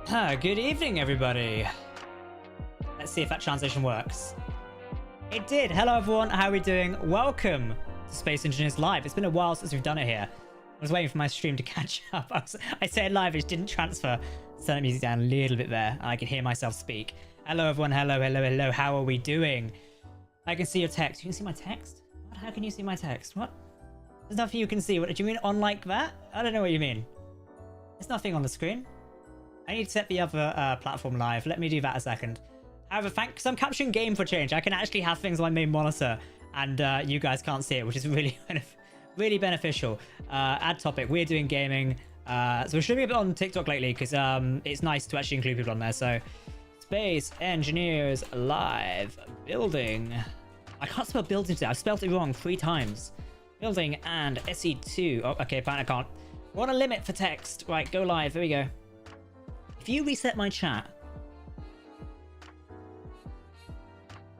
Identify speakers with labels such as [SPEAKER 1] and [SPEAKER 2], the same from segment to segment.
[SPEAKER 1] Good evening, everybody. Let's see if that translation works. It did. Hello, everyone. How are we doing? Welcome to Space Engineers Live. It's been a while since we've done it here. I was waiting for my stream to catch up. I said live, it didn't transfer. Turn the music down a little bit there, and I can hear myself speak. Hello, everyone. Hello, hello, hello. How are we doing? I can see your text. You can see my text? What? How can you see my text? What? There's nothing you can see. What do you mean on like that? I don't know what you mean. There's nothing on the screen. I need to set the other platform live. Let me do that a second. However, thanks, I'm capturing game for change. I can actually have things on my main monitor, and you guys can't see it, which is really, really beneficial. Add topic. We're doing gaming. So we're streaming a bit on TikTok lately because it's nice to actually include people on there. So, Space Engineers Live building. I can't spell building today. I've spelled it wrong 3 times. Building and SE2. Oh, okay, apparently I can't. We're on a limit for text. Right, go live. There we go. If you reset my chat,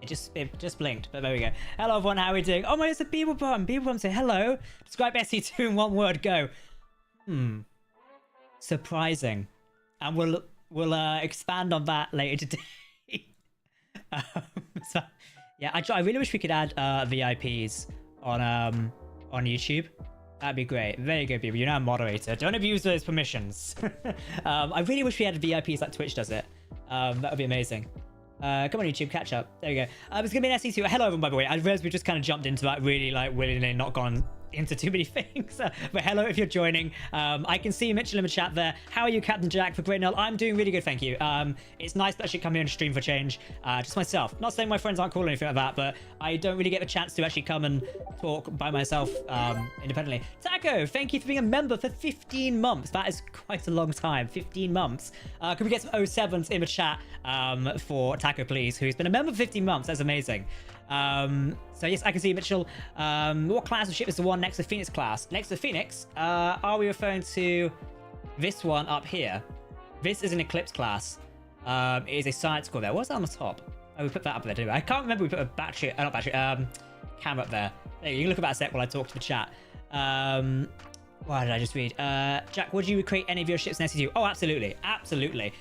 [SPEAKER 1] it just blinked, but there we go. Hello everyone, how are we doing? Oh my, it's a people button. People button say hello. Describe SE2 in 1 word. Go. Surprising, and we'll expand on that later today. So, yeah, I really wish we could add VIPs on YouTube. That'd be great. Very good, people. You're now a moderator. Don't abuse those permissions. I really wish we had VIPs like Twitch does it. That would be amazing. Come on, YouTube, catch up. There we go. It's going to be an SE2. Hello, everyone, by the way. I realized we just kind of jumped into that really, like, willingly, not gone into too many things. But hello, if you're joining. I can see Mitchell in the chat there. How are you, Captain Jack, for Great Null? I'm doing really good, thank you. It's nice to actually come here and stream for change. Just myself. Not saying my friends aren't cool or anything like that, but I don't really get the chance to actually come and talk by myself independently. Taco, thank you for being a member for 15 months. That is quite a long time. 15 months. Can we get some 07s in the chat for Taco, please, who's been a member for 15 months? That's amazing. So yes, I can see Mitchell. What class of ship is the one next to Phoenix class? Next to Phoenix, are we referring to this one up here? This is an Eclipse class. It is a science core there. What's that on the top? Oh, we put that up there, didn't we? I can't remember we put a battery, not battery, camera up there. There you can look at that a sec while I talk to the chat. What did I just read? Jack, would you recreate any of your ships in SE2? Oh, absolutely. Absolutely.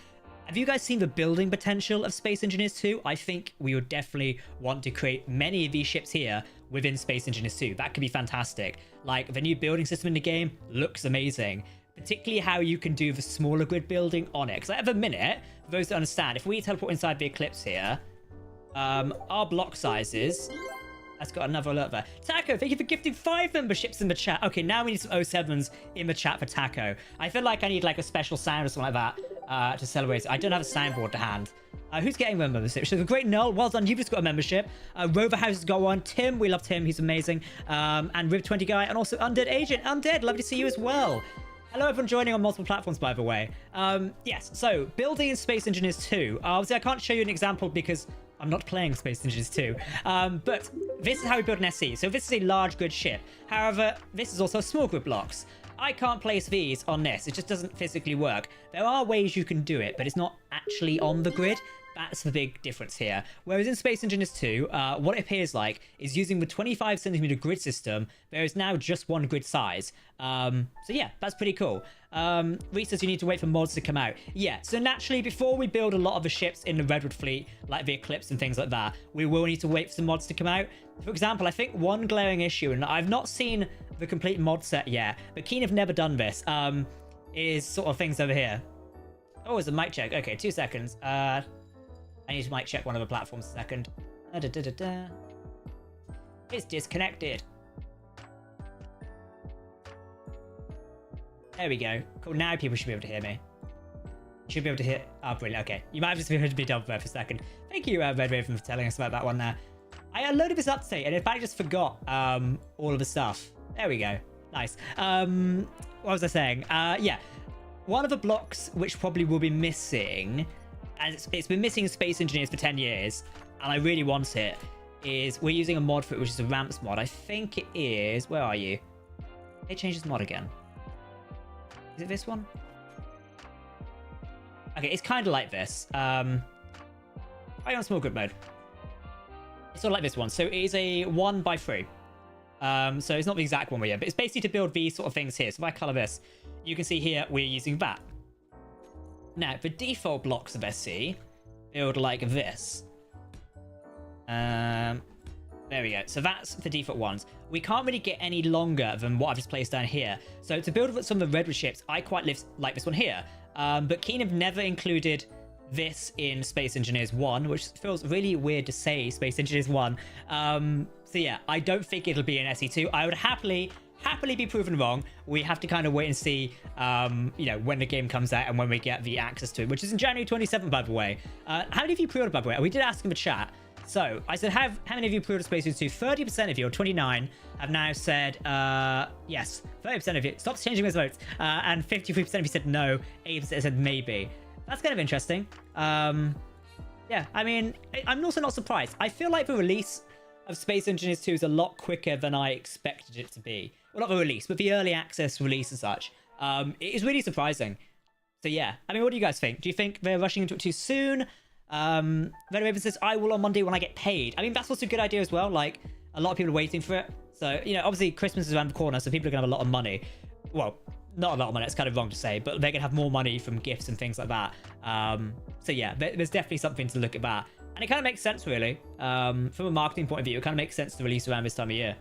[SPEAKER 1] Have you guys seen the building potential of Space Engineers 2? I think we would definitely want to create many of these ships here within Space Engineers 2. That could be fantastic. Like, the new building system in the game looks amazing. Particularly how you can do the smaller grid building on it. Because at the minute, for those that understand, if we teleport inside the Eclipse here, our block sizes... That's got another alert there. Taco, thank you for gifting 5 memberships in the chat. Okay, now we need some 07s in the chat for Taco. I feel like I need like a special sound or something like that to celebrate it. I don't have a soundboard to hand. Who's getting a membership? So the Great Null, well done. You've just got a membership. Rover House has got one. Tim, we love Tim. He's amazing. And Rib20 Guy, and also Undead Agent. Undead, lovely to see you as well. Hello, everyone joining on multiple platforms, by the way. Yes, so building in Space Engineers 2. Obviously, I can't show you an example because I'm not playing Space Engineers 2. But this is how we build an SE. So this is a large grid ship. However, this is also small grid blocks. I can't place these on this. It just doesn't physically work. There are ways you can do it, but it's not actually on the grid. That's the big difference here. Whereas in Space Engineers 2, what it appears like is using the 25 centimeter grid system, there is now just one grid size. So yeah, that's pretty cool. Reese says you need to wait for mods to come out. Yeah, so naturally, before we build a lot of the ships in the Redwood fleet, like the Eclipse and things like that, we will need to wait for some mods to come out. For example, I think one glaring issue, and I've not seen the complete mod set yet, but Keen have never done this, is sort of things over here. Oh, it's a mic check. Okay, 2 seconds. I need to mic check one of the platforms a second. It's disconnected. There we go. Cool. Now people should be able to hear me. Should be able to hear. Oh, brilliant. Okay. You might have just been able to be done there for a second. Thank you, Red Raven, for telling us about that one there. I loaded this update and in fact I just forgot all of the stuff. There we go. Nice. What was I saying? Yeah. One of the blocks which probably will be missing, and it's been missing in Space Engineers for 10 years, and I really want it, is we're using a mod for it, which is a ramps mod. I think it is... Where are you? They changed this mod again. Is it this one? Okay, it's kind of like this. I on small grid mode. It's sort of like this one. So it is a 1x3. So it's not the exact one we're in, but it's basically to build these sort of things here. So if I color this, you can see here we're using that. Now, the default blocks of SC build like this. There we go. So that's the default ones. We can't really get any longer than what I've just placed down here. So to build some of the redwood ships, I quite like this one here. But Keen have never included this in Space Engineers 1, which feels really weird to say Space Engineers 1. So yeah, I don't think it'll be in SE2. I would happily be proven wrong. We have to kind of wait and see, you know, when the game comes out and when we get the access to it, which is in January 27th, by the way. How many of you pre-ordered, by the way? We did ask in the chat. So I said, how many of you pre-ordered Space Engineers 2? 30% of you, or 29, have now said yes. 30% of you. Stop changing those votes. And 53% of you said no. 80% said maybe. That's kind of interesting. Yeah, I mean, I'm also not surprised. I feel like the release of Space Engineers 2 is a lot quicker than I expected it to be. Well, not the release, but the early access release and such. It is really surprising. So yeah, I mean, what do you guys think? Do you think they're rushing into it too soon? Venom Raven says, I will on Monday when I get paid. I mean, that's also a good idea as well. Like, a lot of people are waiting for it. So, you know, obviously Christmas is around the corner, so people are going to have a lot of money. Well, not a lot of money, it's kind of wrong to say, but they're going to have more money from gifts and things like that. So yeah, there's definitely something to look at that. And it kind of makes sense, really. From a marketing point of view, it kind of makes sense to release around this time of year.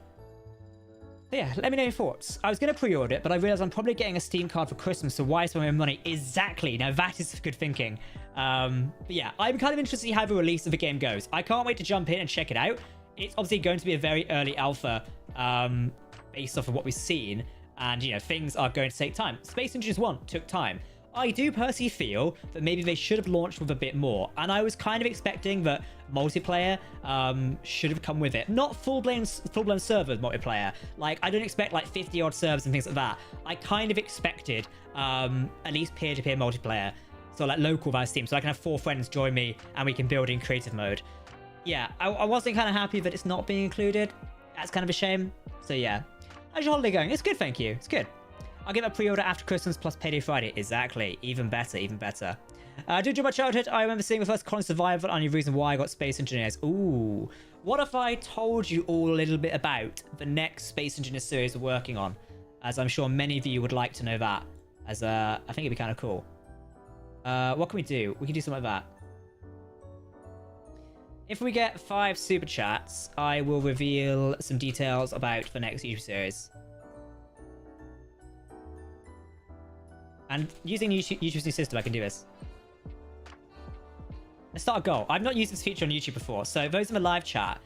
[SPEAKER 1] So yeah, let me know your thoughts. I was going to pre-order it, but I realized I'm probably getting a Steam card for Christmas, so why spend my money? Exactly. Now, that is good thinking. But yeah, I'm kind of interested to see how the release of the game goes. I can't wait to jump in and check it out. It's obviously going to be a very early alpha, based off of what we've seen. And, you know, things are going to take time. Space Engineers 1 took time. I do personally feel that maybe they should have launched with a bit more. And I was kind of expecting that multiplayer should have come with it. Not full-blown server multiplayer. Like, I don't expect, like, 50-odd servers and things like that. I kind of expected at least peer-to-peer multiplayer. So, like, local via Steam. So I can have 4 friends join me and we can build in creative mode. Yeah, I wasn't kind of happy that it's not being included. That's kind of a shame. So, yeah. How's your holiday going? It's good, thank you. It's good. I'll get a pre-order after Christmas plus Payday Friday. Exactly. Even better, even better. During my childhood, I remember seeing the first Colony Survivor and the reason why I got Space Engineers. Ooh. What if I told you all a little bit about the next Space Engineers series we're working on? As I'm sure many of you would like to know that. As I think it'd be kind of cool. What can we do? We can do something like that. If we get 5 super chats, I will reveal some details about the next YouTube series. And using YouTube's new system, I can do this. Let's start a goal. I've not used this feature on YouTube before, so those in the live chat,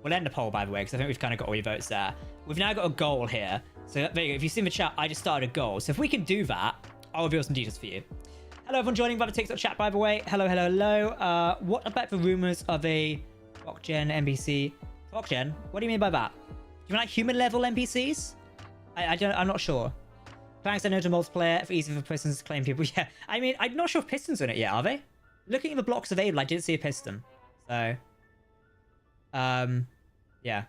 [SPEAKER 1] we'll end the poll, by the way, because I think we've kind of got all your votes there. We've now got a goal here. So there you go. If you see in the chat, I just started a goal. So if we can do that, I'll reveal some details for you. Hello, everyone joining by the TikTok chat, by the way. Hello, hello, hello. What about the rumors of a ProcGen NPC? ProcGen? What do you mean by that? Do you mean like human-level NPCs? I'm not sure. Thanks, I know to multiplayer for easy for Pistons to claim people. Yeah, I mean, I'm not sure if Pistons are in it yet, are they? Looking at the blocks available, I didn't see a Piston. So, yeah.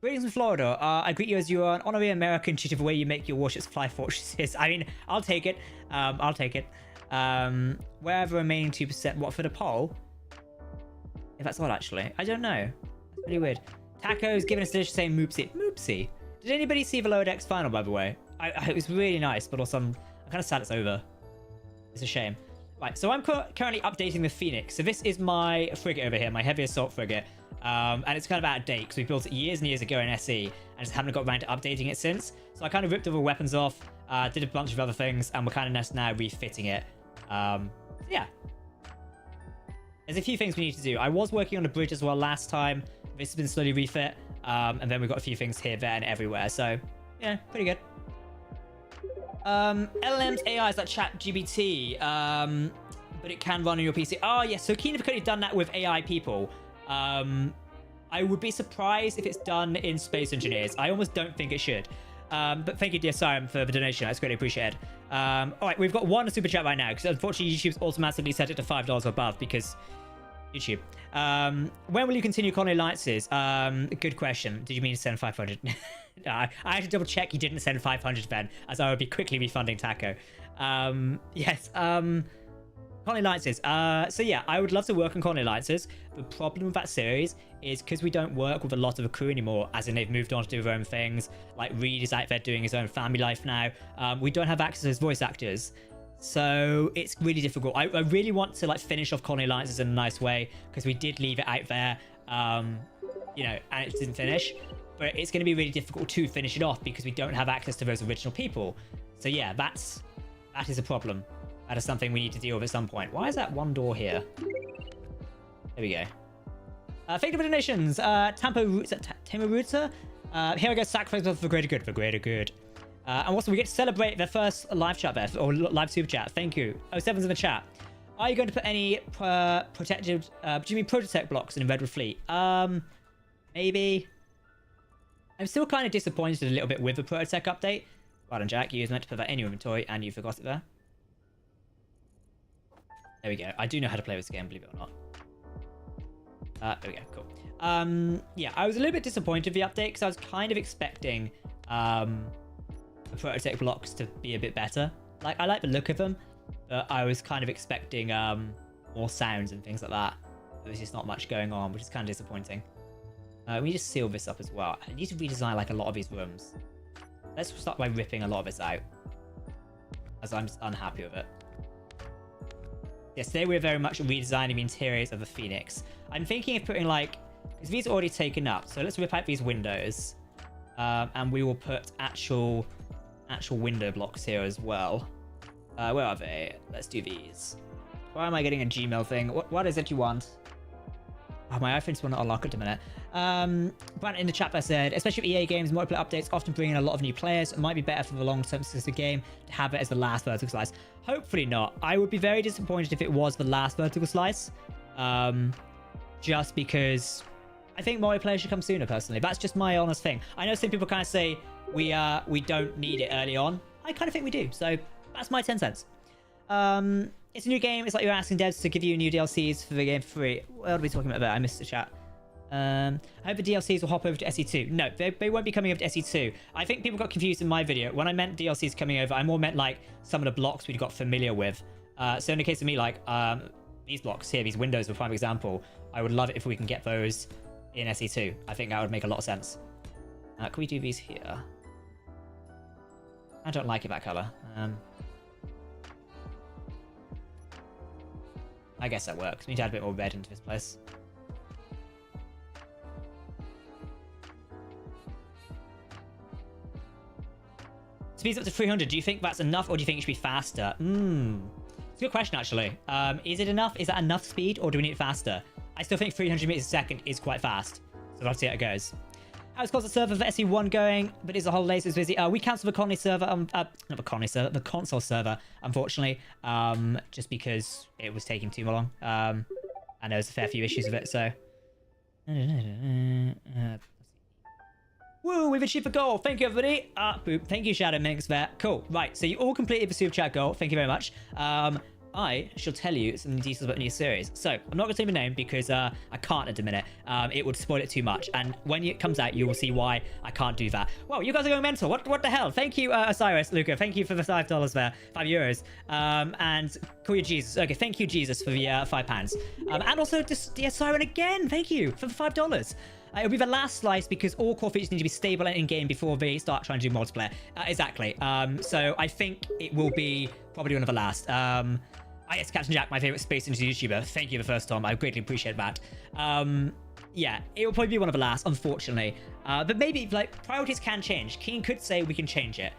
[SPEAKER 1] Greetings from Florida. I greet you as you are an honorary American due to the way you make your warships fly fortresses. I mean, I'll take it. I'll take it. Where are the remaining 2%? What, for the poll? If that's all, actually. I don't know. That's pretty weird. Taco's giving us a dish saying moopsie. Moopsie. Did anybody see the Lower Decks final, by the way? It was really nice, but also I'm kind of sad it's over. It's a shame. Right, so I'm currently updating the Phoenix. So this is my frigate over here, my heavy assault frigate. And it's kind of out of date because we built it years and years ago in SE and just haven't got around to updating it since. So I kind of ripped all the weapons off, did a bunch of other things, and we're kind of now refitting it. Yeah. There's a few things we need to do. I was working on a bridge as well last time. This has been slowly refit. And then we've got a few things here, there, and everywhere. So, yeah, pretty good. LLM's AI is like ChatGPT, but it can run on your PC. Oh, yeah, so Keen have currently done that with AI people. I would be surprised if it's done in Space Engineers. I almost don't think it should. But thank you, dear Siren, for the donation. That's greatly appreciated. All right, we've got one super chat right now, because unfortunately YouTube's automatically set it to $5 or above, because YouTube. When will you continue Colony Alliances? Good question. Did you mean to send 500? No, I had to double check you didn't send 500 then, as I would be quickly refunding Taco. Yes. Colony Alliances. So yeah, I would love to work on Colony Alliances. The problem with that series is because we don't work with a lot of the crew anymore, as in they've moved on to do their own things. Like Reed is out there doing his own family life now. We don't have access to his voice actors. So it's really difficult. I really want to like finish off Colony Alliances in a nice way because we did leave it out there, you know, and it didn't finish. But it's going to be really difficult to finish it off because we don't have access to those original people. So yeah, that is a problem. That is something we need to deal with at some point. Why is that one door here? There we go. Thank you for donations. Tamaruta. Here I go. Sacrifice for greater good. For greater good. And also, we get to celebrate the first live chat there, or live super chat. Thank you. Oh, Seven's in the chat. Are you going to put any protected, do you mean prototech blocks in Redwood Fleet? Maybe. I'm still kind of disappointed a little bit with the prototech update. Well done, Jack. You was meant to put that in your inventory, and you forgot it there. There we go. I do know how to play this game, believe it or not. There we go. Cool. Yeah, I was a little bit disappointed with the update because I was kind of expecting, the prototech blocks to be a bit better. Like, I like the look of them, but I was kind of expecting more sounds and things like that. There's just not much going on, which is kind of disappointing. We need to seal this up as well. I need to redesign like a lot of these rooms. Let's start by ripping a lot of this out, as I'm just unhappy with it. Yes, today we're very much redesigning the interiors of the Phoenix. I'm thinking of putting like, because these are already taken up, so let's rip out these windows, and we will put actual window blocks here as well. Where are they? Let's do these. Why am I getting a Gmail thing? What is it you want? Oh, my iPhone's will not unlock it in a minute. Brant in the chat there said, especially with EA games, multiplayer updates often bring in a lot of new players. It might be better for the long-term success of the game to have it as the last vertical slice. Hopefully not. I would be very disappointed if it was the last vertical slice. Just because I think multiplayer should come sooner, personally. That's just my honest thing. I know some people kind of say we don't need it early on. I kind of think we do. So that's my 10 cents. It's a new game. It's like you're asking devs to give you new DLCs for the game for free. What are we talking about there? I missed the chat. I hope the DLCs will hop over to SE2. No, they won't be coming over to SE2. I think people got confused in my video. When I meant DLCs coming over, I more meant like some of the blocks we got familiar with. So in the case of me, like these blocks here, these windows are a prime example. I would love it if we can get those in SE2. I think that would make a lot of sense. Can we do these here? I don't like it that color. I guess that works. We need to add a bit more red into this place. Speeds up to 300. Do you think that's enough, or do you think it should be faster? It's a good question, actually. Is it enough? Is that enough speed, or do we need it faster? I still think 300 meters a second is quite fast. So let's see how it goes. How's the server for SE1 going? But is the whole latest busy? We cancelled the Colony server, not the Colony server, the console server, unfortunately, just because it was taking too long. And there was a fair few issues with it, so. Woo, we've achieved a goal. Thank you, everybody. Boop. Thank you, Shadow Minx there. Cool. Right, so you all completed the super chat goal. Thank you very much. I shall tell you some details about the new series. So, I'm not going to say my name because I can't at the minute. It would spoil it too much. And when it comes out, you will see why I can't do that. Wow, you guys are going mental. What the hell? Thank you, Osiris, Luca. Thank you for the $5 there. €5. And call you Jesus. Okay, thank you, Jesus, for the £5. And also, just the Siren again. Thank you for the $5. It'll be the last slice because all core features need to be stable and in-game before they start trying to do multiplayer. Exactly. So I think it will be probably one of the last. It's Captain Jack, my favorite space engine YouTuber. Thank you the first time. I greatly appreciate that. Yeah, it will probably be one of the last, unfortunately. But maybe, like, priorities can change. Keen could say we can change it.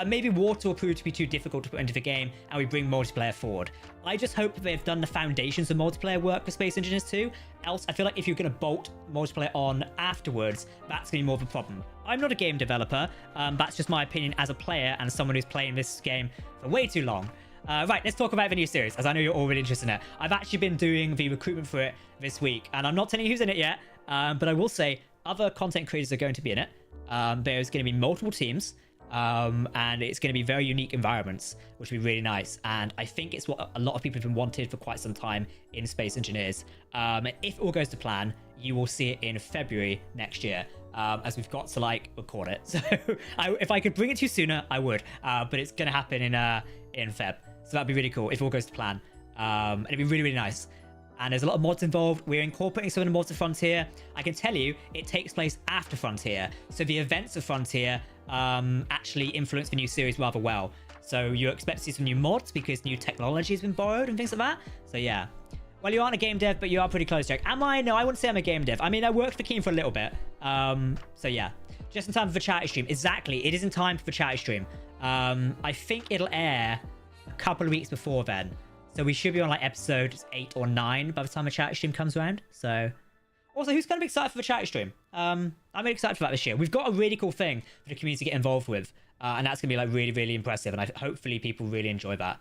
[SPEAKER 1] Maybe water will prove to be too difficult to put into the game, and we bring multiplayer forward. I just hope they've done the foundations of multiplayer work for Space Engineers 2. Else, I feel like if you're going to bolt multiplayer on afterwards, that's going to be more of a problem. I'm not a game developer. That's just my opinion as a player and someone who's playing this game for way too long. Right, let's talk about the new series, as I know you're all really interested in it. I've actually been doing the recruitment for it this week, and I'm not telling you who's in it yet, but I will say other content creators are going to be in it. There's going to be multiple teams, and it's going to be very unique environments, which will be really nice. And I think it's what a lot of people have been wanted for quite some time in Space Engineers. If all goes to plan, you will see it in February next year. As we've got to like record it. So if I could bring it to you sooner, I would. But it's going to happen in Feb. So that'd be really cool if all goes to plan. And it'd be really, really nice. And there's a lot of mods involved. We're incorporating some of the mods of Frontier. I can tell you, it takes place after Frontier. So the events of Frontier actually influence the new series rather well. So you expect to see some new mods because new technology has been borrowed and things like that. So yeah. Well, you aren't a game dev, but you are pretty close, Jack. Am I? No, I wouldn't say I'm a game dev. I mean, I worked for Keen for a little bit. So yeah. Just in time for the charity stream. Exactly. It is in time for the charity stream. I think it'll air a couple of weeks before then. So we should be on like episode 8 or 9 by the time the charity stream comes around. So also, who's going to be excited for the charity stream? I'm really excited for that this year. We've got a really cool thing for the community to get involved with. And that's going to be like really, really impressive. And hopefully people really enjoy that.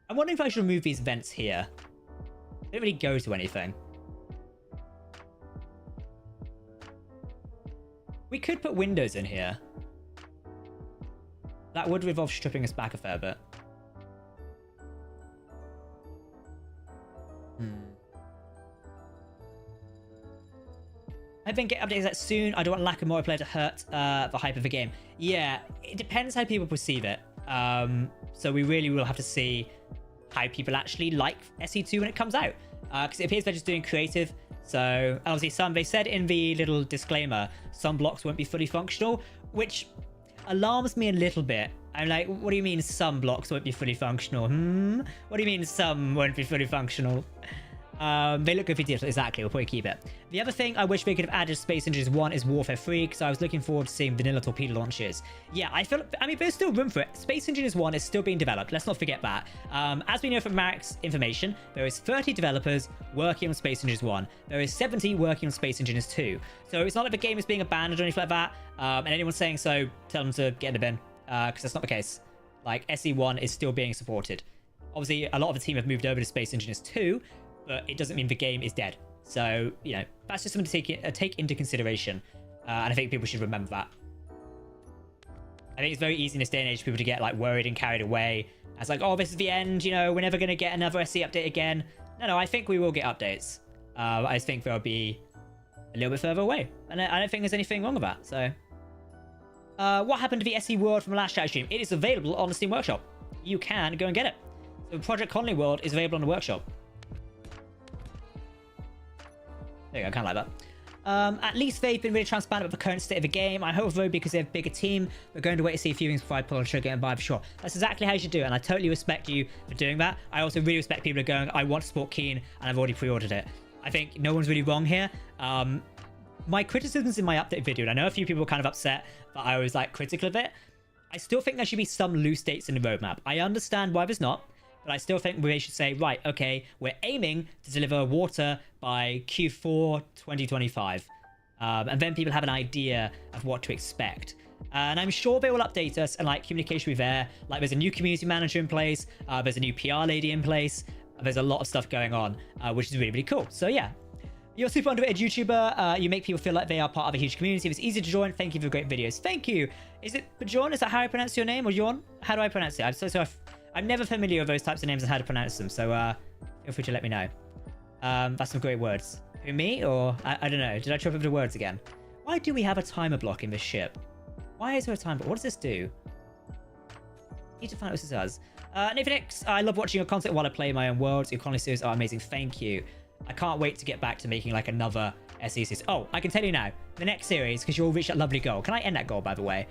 [SPEAKER 1] I'm wondering if I should remove these events here. They don't really go to anything. We could put windows in here. That would involve stripping us back a fair bit. I think get updates that soon. I don't want lack of more player to hurt the hype of the game. Yeah, it depends how people perceive it. So we really will have to see how people actually like SE2 when it comes out. Because it appears they're just doing creative. So obviously they said in the little disclaimer, some blocks won't be fully functional, which alarms me a little bit. I'm like, what do you mean some blocks won't be fully functional? What do you mean some won't be fully functional? They look good for detail. Exactly, we'll probably keep it. The other thing I wish they could have added Space Engines 1 is Warfare 3, because I was looking forward to seeing vanilla torpedo launches. Yeah, I mean, there's still room for it. Space Engines 1 is still being developed. Let's not forget that. As we know from Marek's information, there is 30 developers working on Space Engines 1. There is 70 working on Space Engines 2. So it's not like the game is being abandoned or anything like that. And anyone saying so, tell them to get in the bin, because that's not the case. Like, SE1 is still being supported. Obviously, a lot of the team have moved over to Space Engineers 2, but it doesn't mean the game is dead. So, you know, that's just something to take into consideration. And I think people should remember that. I think it's very easy in this day and age for people to get, like, worried and carried away. As like, oh, this is the end, you know, we're never going to get another SE update again. No, I think we will get updates. I just think they'll be a little bit further away. And I don't think there's anything wrong with that, so... what happened to the SE World from the last chat stream? It is available on the Steam Workshop. You can go and get it. So Project Conley World is available on the Workshop. There you go, I kind of like that. At least they've been really transparent about the current state of the game. I hope though, because they have a bigger team, we're going to wait to see a few things before I pull the trigger and buy for sure. That's exactly how you should do it, and I totally respect you for doing that. I also really respect people who are going, I want to support Keen, and I've already pre-ordered it. I think no one's really wrong here. My criticisms in my update video, and I know a few people were kind of upset that I was like critical of it. I still think there should be some loose dates in the roadmap. I understand why there's not, but I still think they should say, right, okay, we're aiming to deliver water by Q4 2025. And then people have an idea of what to expect. And I'm sure they will update us, and like communication will be there. Like there's a new community manager in place. There's a new PR lady in place. There's a lot of stuff going on, which is really, really cool. So yeah. You're a super underrated YouTuber. You make people feel like they are part of a huge community. It's easy to join. Thank you for great videos. Thank you. Is it Bjorn? Is that how I pronounce your name? Or Jorn? How do I pronounce it? I'm so sorry. I'm never familiar with those types of names and how to pronounce them. So feel free to let me know. That's some great words. Who, me? Or I don't know. Did I trip over the words again? Why do we have a timer block in this ship? Why is there a timer block? What does this do? Need to find out what this does. Nathanix, I love watching your content while I play my own worlds. Your Conley series are amazing. Thank you. I can't wait to get back to making like another SE series. Oh, I can tell you now. The next series, because you'll reach that lovely goal. Can I end that goal, by the way?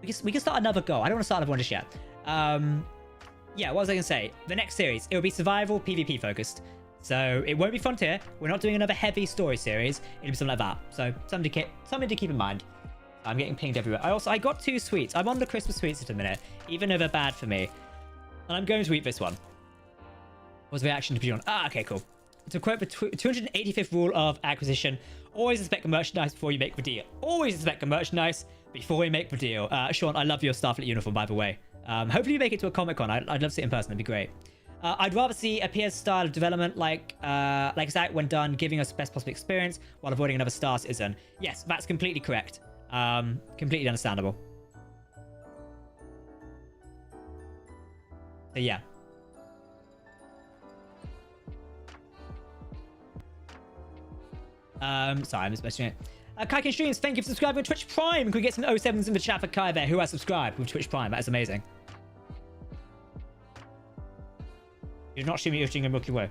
[SPEAKER 1] We can start another goal. I don't want to start another one just yet. Yeah, what was I going to say? The next series, it will be survival PvP focused. So it won't be Frontier. We're not doing another heavy story series. It'll be something like that. So something to keep in mind. I'm getting pinged everywhere. I got 2 sweets. I'm on the Christmas sweets at a minute, even though they're bad for me. And I'm going to eat this one. What's the reaction to be on? Okay, cool. To quote the 285th rule of acquisition, always inspect the merchandise before you make the deal. Always inspect the merchandise before you make the deal. Sean, I love your Starfleet uniform, by the way. Hopefully you make it to a Comic-Con. I'd love to see it in person. That'd be great. I'd rather see a PS style of development like that when done, giving us the best possible experience while avoiding another Star Citizen. Yes, that's completely correct. Completely understandable. So yeah. Sorry, I'm just messaging it. Kaikin Streams, thank you for subscribing to Twitch Prime. Can we get some 07s in the chat for Kai there, who has subscribed with Twitch Prime? That is amazing. You're not shooting me in a Milky Way.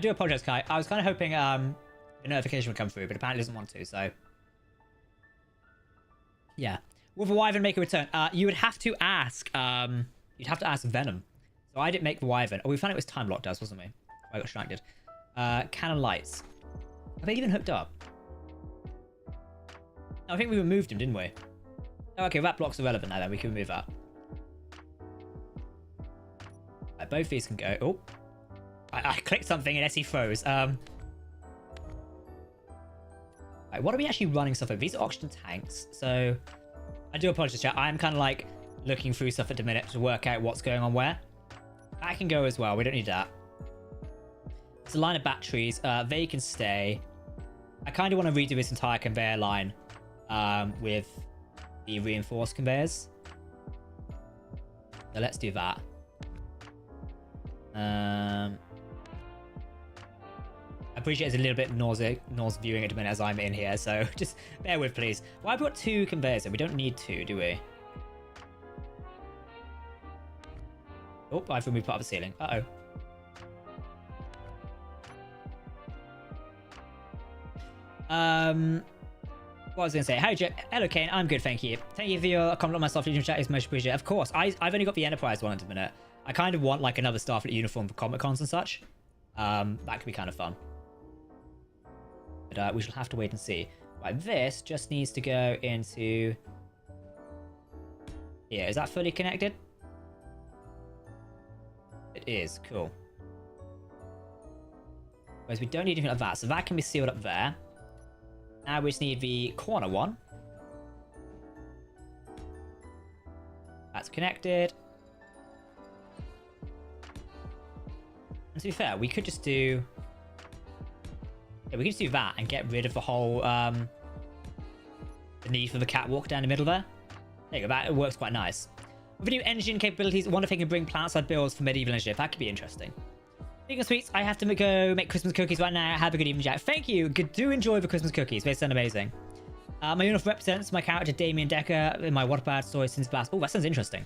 [SPEAKER 1] do apologize, Kai. I was kind of hoping the notification would come through, but apparently it doesn't want to, so... Yeah. Will the Wyvern make a return? You would have to ask, you'd have to ask Venom. So I didn't make the Wyvern. Oh, we found it was time locked us, wasn't we? I got distracted. Cannon lights. Have they even hooked up? No, I think we removed them, didn't we? Oh, okay, that block's irrelevant now then. We can remove that. Right, both these can go. Oh. I clicked something and SE froze. Right, what are we actually running stuff over? These are oxygen tanks. So I do apologize, chat. I am kind of like looking through stuff at the minute to work out what's going on where. That can go as well. We don't need that. It's a line of batteries. They can stay. I kind of want to redo this entire conveyor line with the reinforced conveyors. So let's do that. I appreciate it's a little bit noise viewing at the minute as I'm in here, so just bear with, please. Well, I've got 2 conveyors, and we don't need 2, do we? Oh, I've removed part of the ceiling. Uh-oh. What I was going to say. Hi, hello, Kane. I'm good, thank you. Thank you for your comment on my Starfleet Legion chat. It's most appreciated. Of course, I've only got the Enterprise one at the minute. I kind of want like another Starfleet uniform for Comic Cons and such. That could be kind of fun. But we shall have to wait and see. Right, this just needs to go into... Yeah, is that fully connected? It is, cool. Whereas we don't need anything like that, so that can be sealed up there. Now we just need the corner one. That's connected. And to be fair, we could just do... Yeah, we could just do that and get rid of the whole... the need for the catwalk down the middle there. There you go, that works quite nice. With the new engine capabilities, I wonder if they can bring planet-side builds for medieval engineering. That could be interesting. Speaking of sweets, I have to go make Christmas cookies right now. Have a good evening, Jack. Thank you. Do enjoy the Christmas cookies. They sound amazing. My uniform represents my character, Damien Decker, in my Waterpad story since Blast. Oh, that sounds interesting.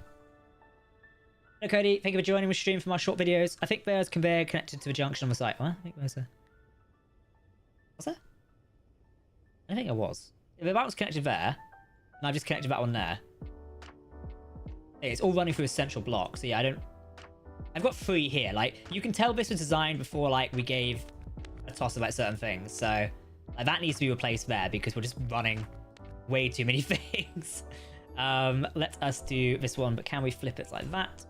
[SPEAKER 1] Hello, Cody. Thank you for joining the stream for my short videos. I think there's a conveyor connected to a junction on the site. What? I think there's a... What's that? I think it was. If that was connected there, and I've just connected that one there. Hey, it's all running through a central block. So yeah, I've got 3 here. Like, you can tell this was designed before, like, we gave a toss about certain things. So like, that needs to be replaced there because we're just running way too many things. Let us do this one, but can we flip it like that?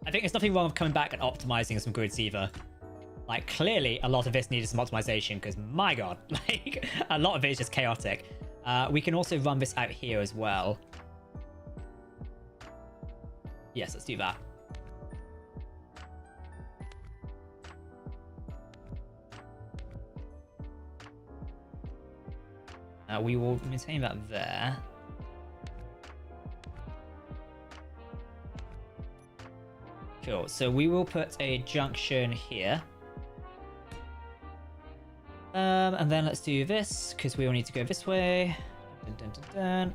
[SPEAKER 1] I think there's nothing wrong with coming back and optimizing some grids either. Like, clearly, a lot of this needed some optimization because, my god, like, a lot of it is just chaotic. We can also run this out here as well. Yes, let's do that. We will maintain that there. Cool, so we will put a junction here. And then let's do this, because we all need to go this way. Dun, dun, dun, dun.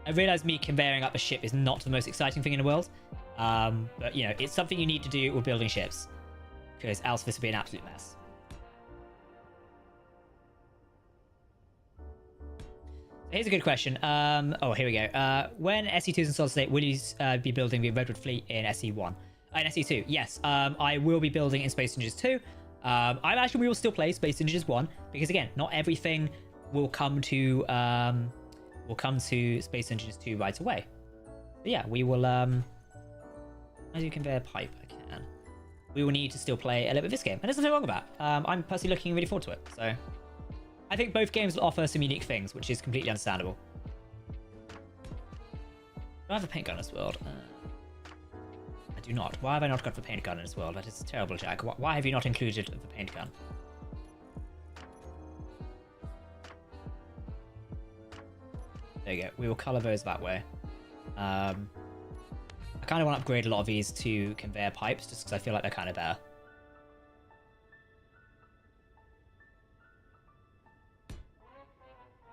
[SPEAKER 1] I realize me conveying up a ship is not the most exciting thing in the world. But, you know, it's something you need to do with building ships. Because else this would be an absolute mess. Here's a good question. Oh, here we go. When SE2 is in solid state, will you be building the Redwood fleet in SE1? In SE2, yes. I will be building in Space Ninjas 2. We will still play Space Ninjas 1 because again, not everything will come to Space Ninjas 2 right away. But yeah, we will. How do you convey a pipe? I can. We will need to still play a little bit of this game, and there's nothing wrong with that. I'm personally looking really forward to it. So. I think both games will offer some unique things, which is completely understandable. Do I have a paint gun in this world? I do not. Why have I not got the paint gun in this world? That is terrible, Jack. Why have you not included the paint gun? There you go. We will colour those that way. I kind of want to upgrade a lot of these to conveyor pipes, just because I feel like they're kind of better.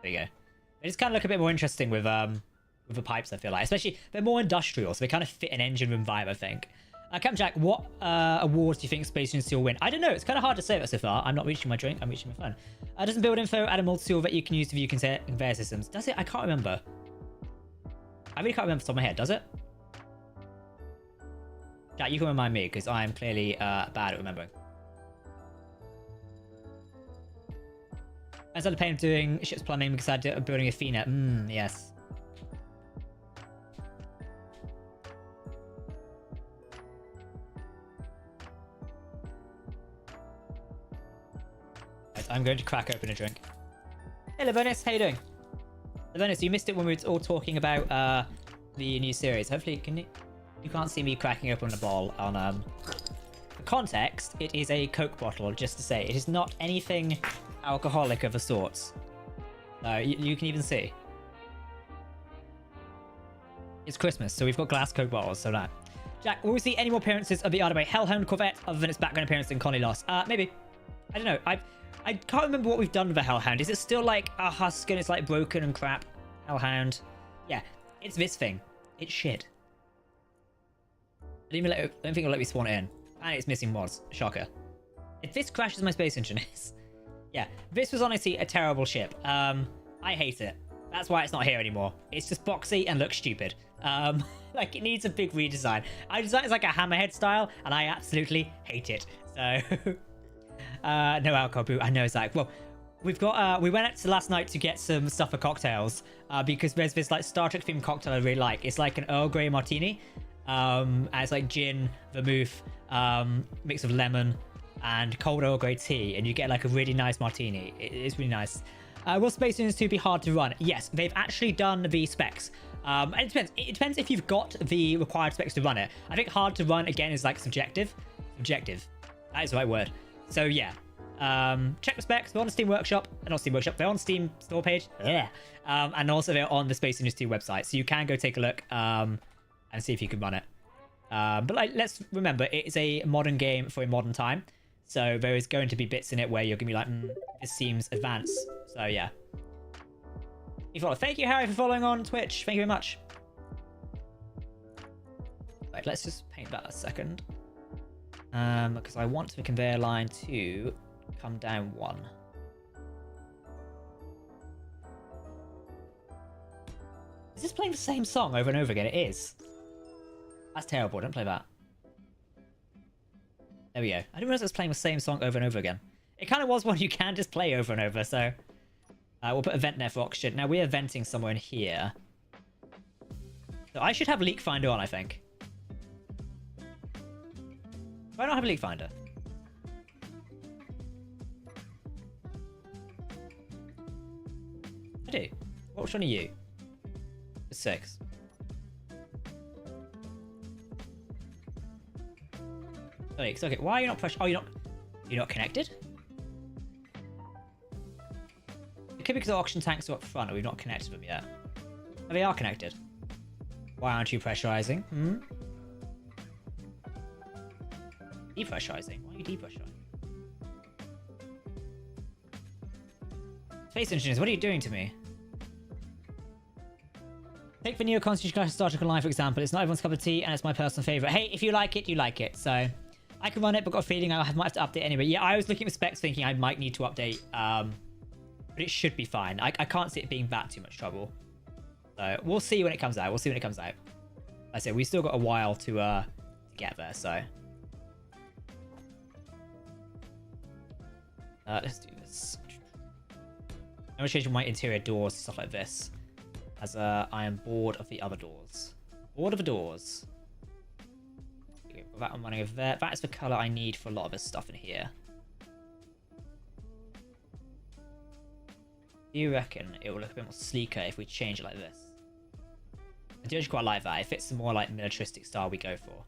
[SPEAKER 1] There you go. They just kind of look a bit more interesting with the pipes, I feel like. Especially, they're more industrial, so they kind of fit an engine room vibe, I think. Captain Jack, what awards do you think Space University will win? I don't know. It's kind of hard to say that so far. I'm not reaching my drink. I'm reaching my phone. Doesn't build info add a multi-tool that you can use to view conveyor systems? Does it? I can't remember. I really can't remember off the top of my head. Does it? Jack, you can remind me because I am clearly bad at remembering. I started paying doing ship's plumbing because I'm building a Athena. Yes. I'm going to crack open a drink. Hey, Lavonius, how you doing? Lavonius, you missed it when we were all talking about the new series. Hopefully, you can't see me cracking open a bottle on for context. It is a Coke bottle, just to say. It is not anything alcoholic of a sort. You can even see. It's Christmas, so we've got glass Coke bottles, so that. Jack, will we see any more appearances of the Ardabe Hellhound Corvette other than its background appearance in Conley Lost? Maybe. I don't know. I can't remember what we've done with the Hellhound. Is it still like a husk and it's like broken and crap? Hellhound. Yeah, it's this thing. It's shit. I don't think it'll let me spawn it in. And it's missing mods. Shocker. If this crashes my space engine is... Yeah, this was honestly a terrible ship. I hate it. That's why it's not here anymore. It's just boxy and looks stupid. Like, it needs a big redesign. I designed it like a Hammerhead style, and I absolutely hate it. So... no alcohol boo. I know, Zach. Well, we've got we went out to last night to get some stuff for cocktails because there's this like Star Trek themed cocktail I really like. It's like an Earl Grey martini, and it's like gin, vermouth, mix of lemon and cold Earl Grey tea, and you get like a really nice martini. It's really nice. Will Space Marines 2 be hard to run? Yes, they've actually done the specs. And it depends. It depends if you've got the required specs to run it. I think hard to run again is like subjective. Subjective. That is the right word. So yeah, check the specs. They're on the Steam Workshop, not Steam Workshop. They're on Steam store page. Yeah, and also they're on the Space Industry website, so you can go take a look and see if you can run it. But like, let's remember, it is a modern game for a modern time, so there is going to be bits in it where you're gonna be like, this seems advanced. So yeah. Thank you, Harry, for following on Twitch. Thank you very much. Right, let's just paint that a second. Because I want the conveyor line to come down one. Is this playing the same song over and over again? It is. That's terrible. Don't play that. There we go. I didn't realize it was playing the same song over and over again. It kind of was one you can just play over and over, so... we'll put a vent there for oxygen. Now, we are venting somewhere in here. So I should have Leak Finder on, I think. Why not have a Leak Finder? I do. Which one are you? 6. Okay, why are you not pressure? Oh, you're not connected? It could be because the oxygen tanks are up front and we've not connected them yet. Oh, they are connected. Why aren't you pressurizing? Depressurizing? Why are you depressurizing? Space engineers, what are you doing to me? Take the Neo Constitution Clash of Star Trek Online, for example. It's not everyone's cup of tea, and it's my personal favorite. Hey, if you like it, you like it. So, I can run it, but got a feeling I might have to update anyway. Yeah, I was looking at the specs thinking I might need to update, but it should be fine. I can't see it being that too much trouble. So, we'll see when it comes out. We'll see when it comes out. Like I said, we've still got a while to get there, so... let's do this. I'm going to change my interior doors, stuff like this. As I am bored of the other doors. Bored of the doors. Okay, that I'm running over there. That is the colour I need for a lot of this stuff in here. Do you reckon it will look a bit more sleeker if we change it like this? I do actually quite like that. It fits the more like militaristic style we go for.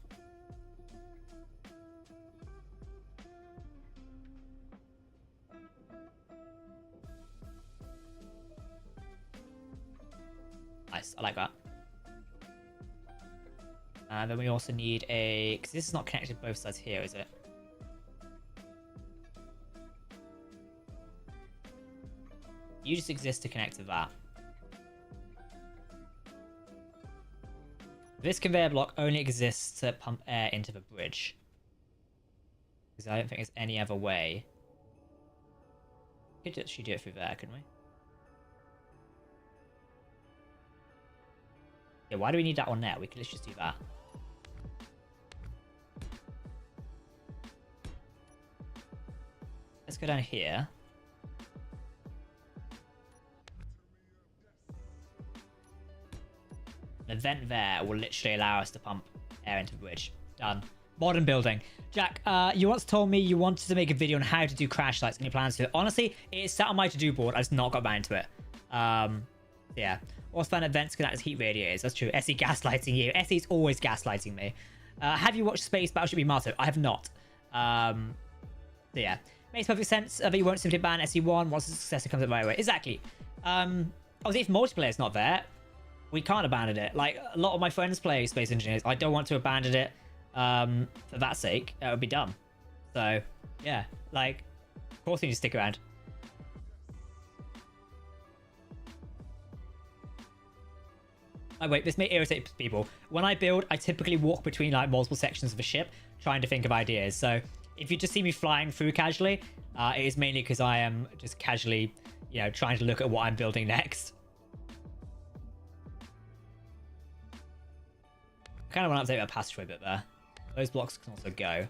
[SPEAKER 1] Nice, I like that. And then we also need a... because this is not connected both sides here, is it? You just exist to connect to that. This conveyor block only exists to pump air into the bridge. Because I don't think there's any other way. We could actually do it through there, couldn't we? Yeah, why do we need that one there? We could let's just do that. Let's go down here. An event there will literally allow us to pump air into the bridge. Done. Modern building. Jack, you once told me you wanted to make a video on how to do crash lights. Any plans to it? Honestly, it's sat on my to-do board. I just not got back into it. Yeah. Also found events can act as heat radiators. That's true. SE gaslighting you. SE's always gaslighting me. Have you watched Space Battleship Yamato? I have not. So yeah. Makes perfect sense that you won't simply ban SE1 once the successor comes up right away. Exactly. Obviously, if multiplayer's not there, we can't abandon it. Like, a lot of my friends play Space Engineers. I don't want to abandon it for that sake. It would be dumb. So, yeah. Like, of course we need to stick around. Oh, wait, this may irritate people. When I build, I typically walk between, like, multiple sections of a ship trying to think of ideas. So, if you just see me flying through casually, it is mainly because I am just casually, you know, trying to look at what I'm building next. I kind of want to update that passageway bit there. Those blocks can also go.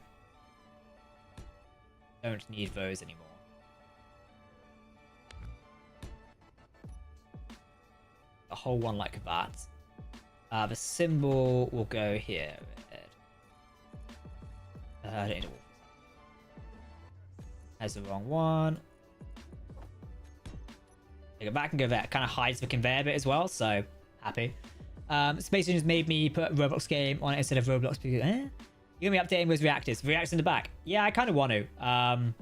[SPEAKER 1] Don't need those anymore. A whole one like that. The symbol will go here. I don't need to walk. Has the wrong one. Take it back and go there. Kind of hides the conveyor bit as well, so happy. Space Engineers made me put a Roblox game on it instead of Roblox because, you're gonna be updating with reactors. Reactors in the back. Yeah, I kind of want to.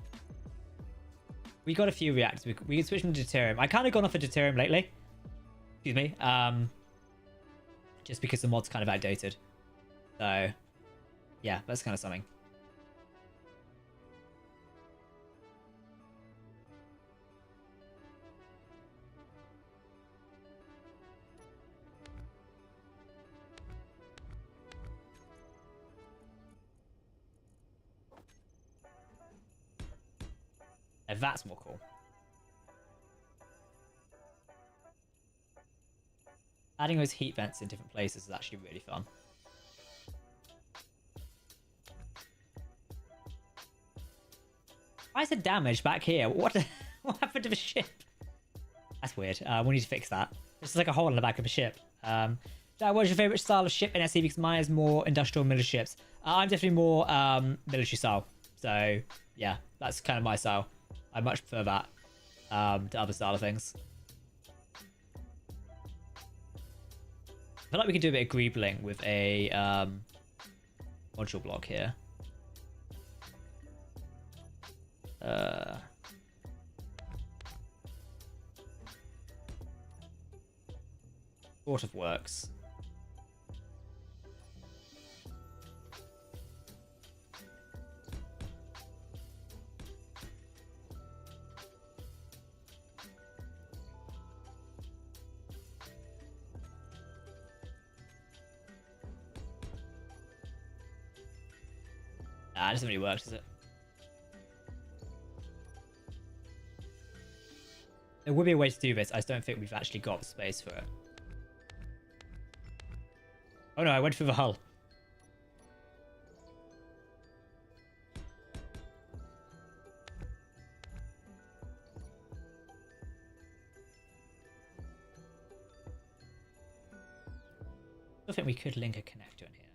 [SPEAKER 1] We got a few reactors. We can switch them to deuterium. I kind of gone off of deuterium lately. Excuse me. Just because the mod's kind of outdated. So, yeah, that's kind of something. That's more cool. Adding those heat vents in different places is actually really fun. Why is it damaged back here? What happened to the ship? That's weird. We need to fix that. This is like a hole in the back of a ship. Jack, what's your favorite style of ship in SE? Because mine is more industrial military ships. I'm definitely more military style. So yeah, that's kind of my style. I much prefer that to other style of things. I feel like we could do a bit of greebling with a module block here. Sort of works. Nah, it doesn't really work, does it? There would be a way to do this. I just don't think we've actually got the space for it. Oh no, I went through the hull. I think we could link a connector in here.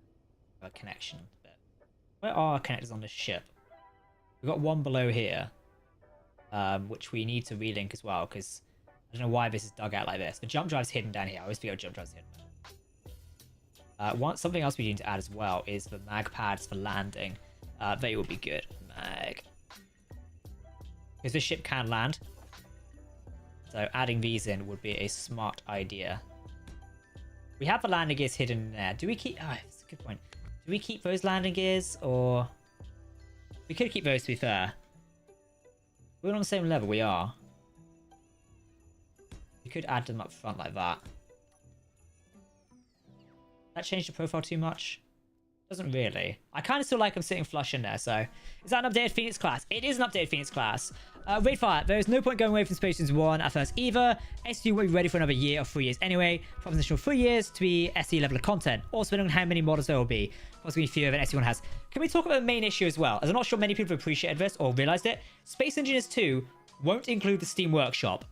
[SPEAKER 1] A connection bit. Where are our connectors on this ship? We've got one below here. Which we need to relink as well, because I don't know why this is dug out like this. The jump drive's hidden down here. I always feel jump drive's hidden. Something else we need to add as well is the mag pads for landing. They would be good. Mag. Because this ship can land. So adding these in would be a smart idea. We have the landing gears hidden in there. Do we keep... Oh, that's a good point. Do we keep those landing gears, or... We could keep those, to be fair. We're on the same level, we are. We could add them up front like that. That changed the profile too much? Doesn't really. I kind of still like him sitting flush in there, so... Is that an updated Phoenix class? It is an updated Phoenix class. Raidfire, there is no point going away from Space Marines 1 at first either. SU won't be ready for another year or 3 years anyway. Propositional 3 years to be SE level of content. Also, depending on how many models there will be. Possibly fewer than SE1 has. Can we talk about the main issue as well? As I'm not sure many people have appreciated this or realized it. Space Engineers 2 won't include the Steam Workshop.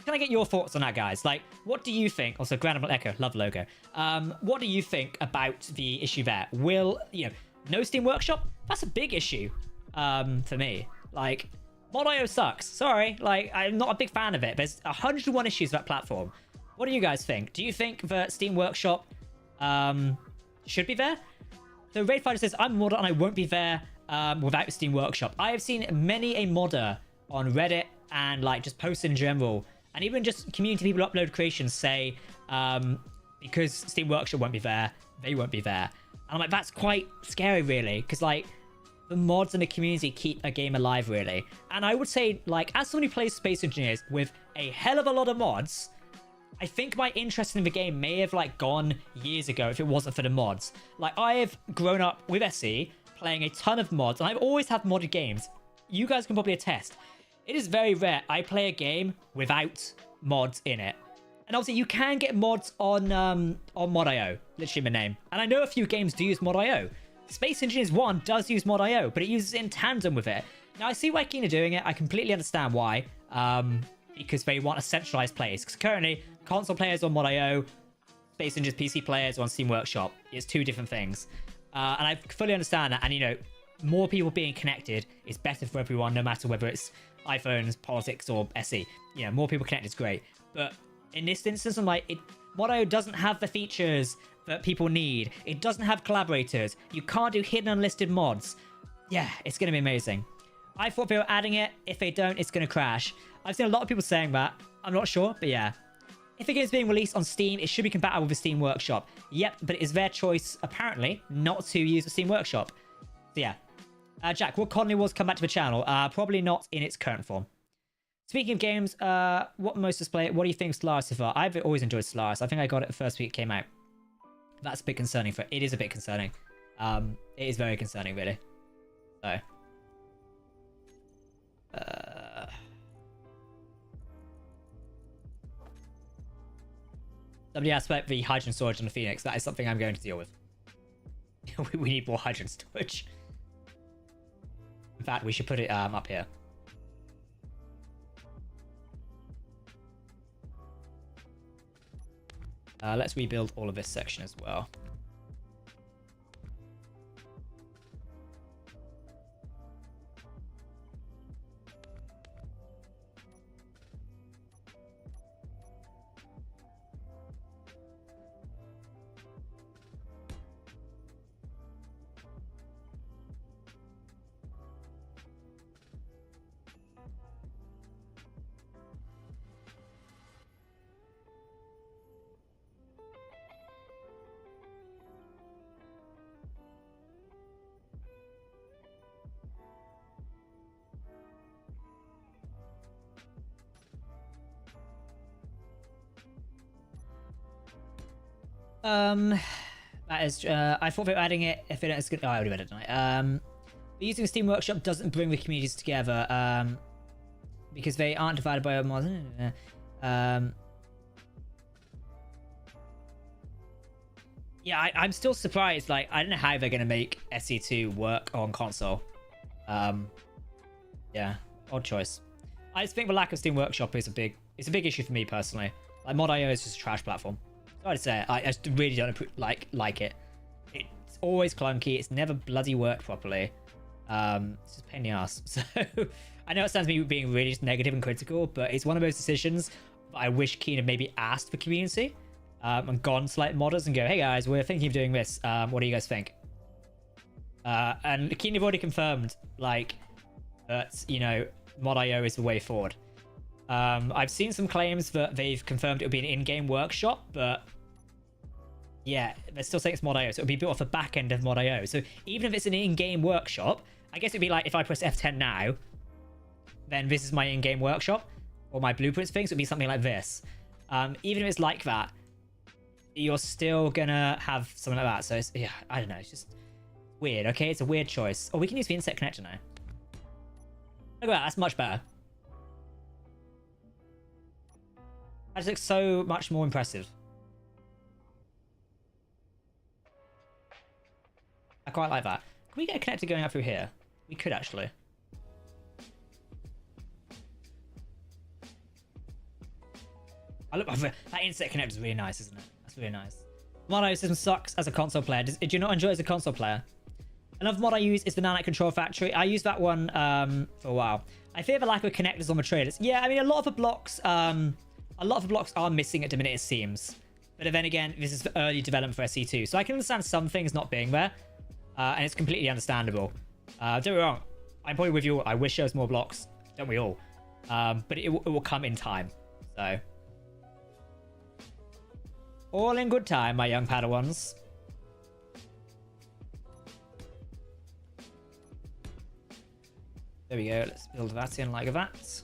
[SPEAKER 1] Can I get your thoughts on that, guys? Like, what do you think? Also, Grand Echo, love logo. What do you think about the issue there? Will, you know, no Steam Workshop? That's a big issue for me. Like, Mod.io sucks. Sorry, like, I'm not a big fan of it. There's 101 issues with that platform. What do you guys think? Do you think the Steam Workshop should be there? So Raidfighter says, I'm a modder and I won't be there without Steam Workshop. I have seen many a modder on Reddit and like just posts in general, and even just community people who upload creations say, because Steam Workshop won't be there, they won't be there. And I'm like, that's quite scary, really, because like the mods and the community keep a game alive, really. And I would say, like, as someone who plays Space Engineers with a hell of a lot of mods, I think my interest in the game may have like gone years ago if it wasn't for the mods. Like, I have grown up with SE playing a ton of mods, and I've always had modded games. You guys can probably attest. It is very rare I play a game without mods in it. And obviously you can get mods on Mod.io, literally my name. And I know a few games do use Mod.io. Space Engineers 1 does use Mod.io, but it uses it in tandem with it. Now I see why Keen are doing it. I completely understand why. Because they want a centralized place. Because currently, console players on Mod.io, Space Engineers PC players on Steam Workshop. It's two different things. And I fully understand that. And you know, more people being connected is better for everyone, no matter whether it's iPhones, politics, or SE. You know, more people connected is great. But in this instance, I'm like, Mod.io doesn't have the features that people need. It doesn't have collaborators. You can't do hidden unlisted mods. Yeah, it's going to be amazing. I thought they were adding it. If they don't, it's going to crash. I've seen a lot of people saying that. I'm not sure, but yeah. If the game is being released on Steam, it should be compatible with the Steam Workshop. Yep, but it is their choice, apparently, not to use the Steam Workshop. So yeah. Jack, will Colony Wars come back to the channel? Probably not in its current form. Speaking of games, what most display? What do you think of Stellaris so far? I've always enjoyed Stellaris. I think I got it the first week it came out. That's a bit concerning. It is a bit concerning. It is very concerning, really. So. Somebody asked about the hydrogen storage on the Phoenix. That is something I'm going to deal with. We need more hydrogen storage. In fact, we should put it up here. Let's rebuild all of this section as well. That is, I thought they were adding it if it's good. Oh, I already read it tonight. But using Steam Workshop doesn't bring the communities together, because they aren't divided by mods. Yeah, I'm still surprised. Like, I don't know how they're gonna make SE2 work on console. Yeah, odd choice. I just think the lack of Steam Workshop is a big issue for me personally. Like, Mod.io is just a trash platform. Sorry to say it, I just really don't like it. It's always clunky. It's never bloody worked properly. It's just a pain in the ass. So I know it sounds me being really just negative and critical, but it's one of those decisions that I wish Keen had maybe asked the community and gone to like modders and go, hey guys, we're thinking of doing this. What do you guys think? And Keen have already confirmed like that, you know, Mod.io is the way forward. I've seen some claims that they've confirmed it will be an in-game workshop, but yeah, they're still saying it's Mod.io, so it'll be built off the back end of Mod.io. So even if it's an in-game workshop, I guess it'd be like if I press F10 now, then this is my in-game workshop, or my blueprints thing, so it'd be something like this. Even if it's like that, you're still gonna have something like that. So it's, yeah, I don't know. It's just weird. Okay, it's a weird choice. Oh, we can use the inset connector now. Look at that. That's much better. That just looks so much more impressive. I quite like that. Can we get a connector going out through here? We could actually. I look, that inset connector is really nice, isn't it? That's really nice. Mod I use system sucks as a console player. Do you not enjoy it as a console player? Another mod I use is the Nanite Control Factory. I used that one for a while. I fear the lack of connectors on the traders. Yeah, I mean, a lot of the blocks are missing at the minute, it seems. But then again, this is the early development for SE2, so I can understand some things not being there, and it's completely understandable. Don't get me wrong, I'm probably with you all. I wish there was more blocks, don't we all? But it will come in time, so. All in good time, my young Padawans. There we go, let's build that in like that.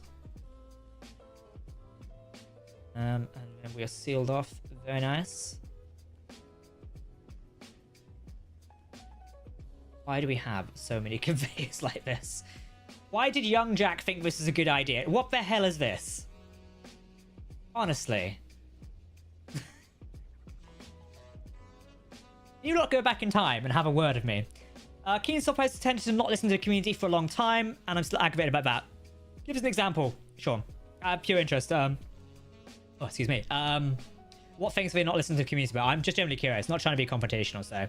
[SPEAKER 1] And then we are sealed off. Very nice. Why do we have so many conveyors like this? Why did young Jack think this is a good idea? What the hell is this? Honestly. You lot go back in time and have a word with me. Keen Software's tended to not listen to the community for a long time, and I'm still aggravated about that. Give us an example, Sean. Pure interest. Oh, excuse me. What things have they not listened to the community about? I'm just generally curious, not trying to be confrontational, so.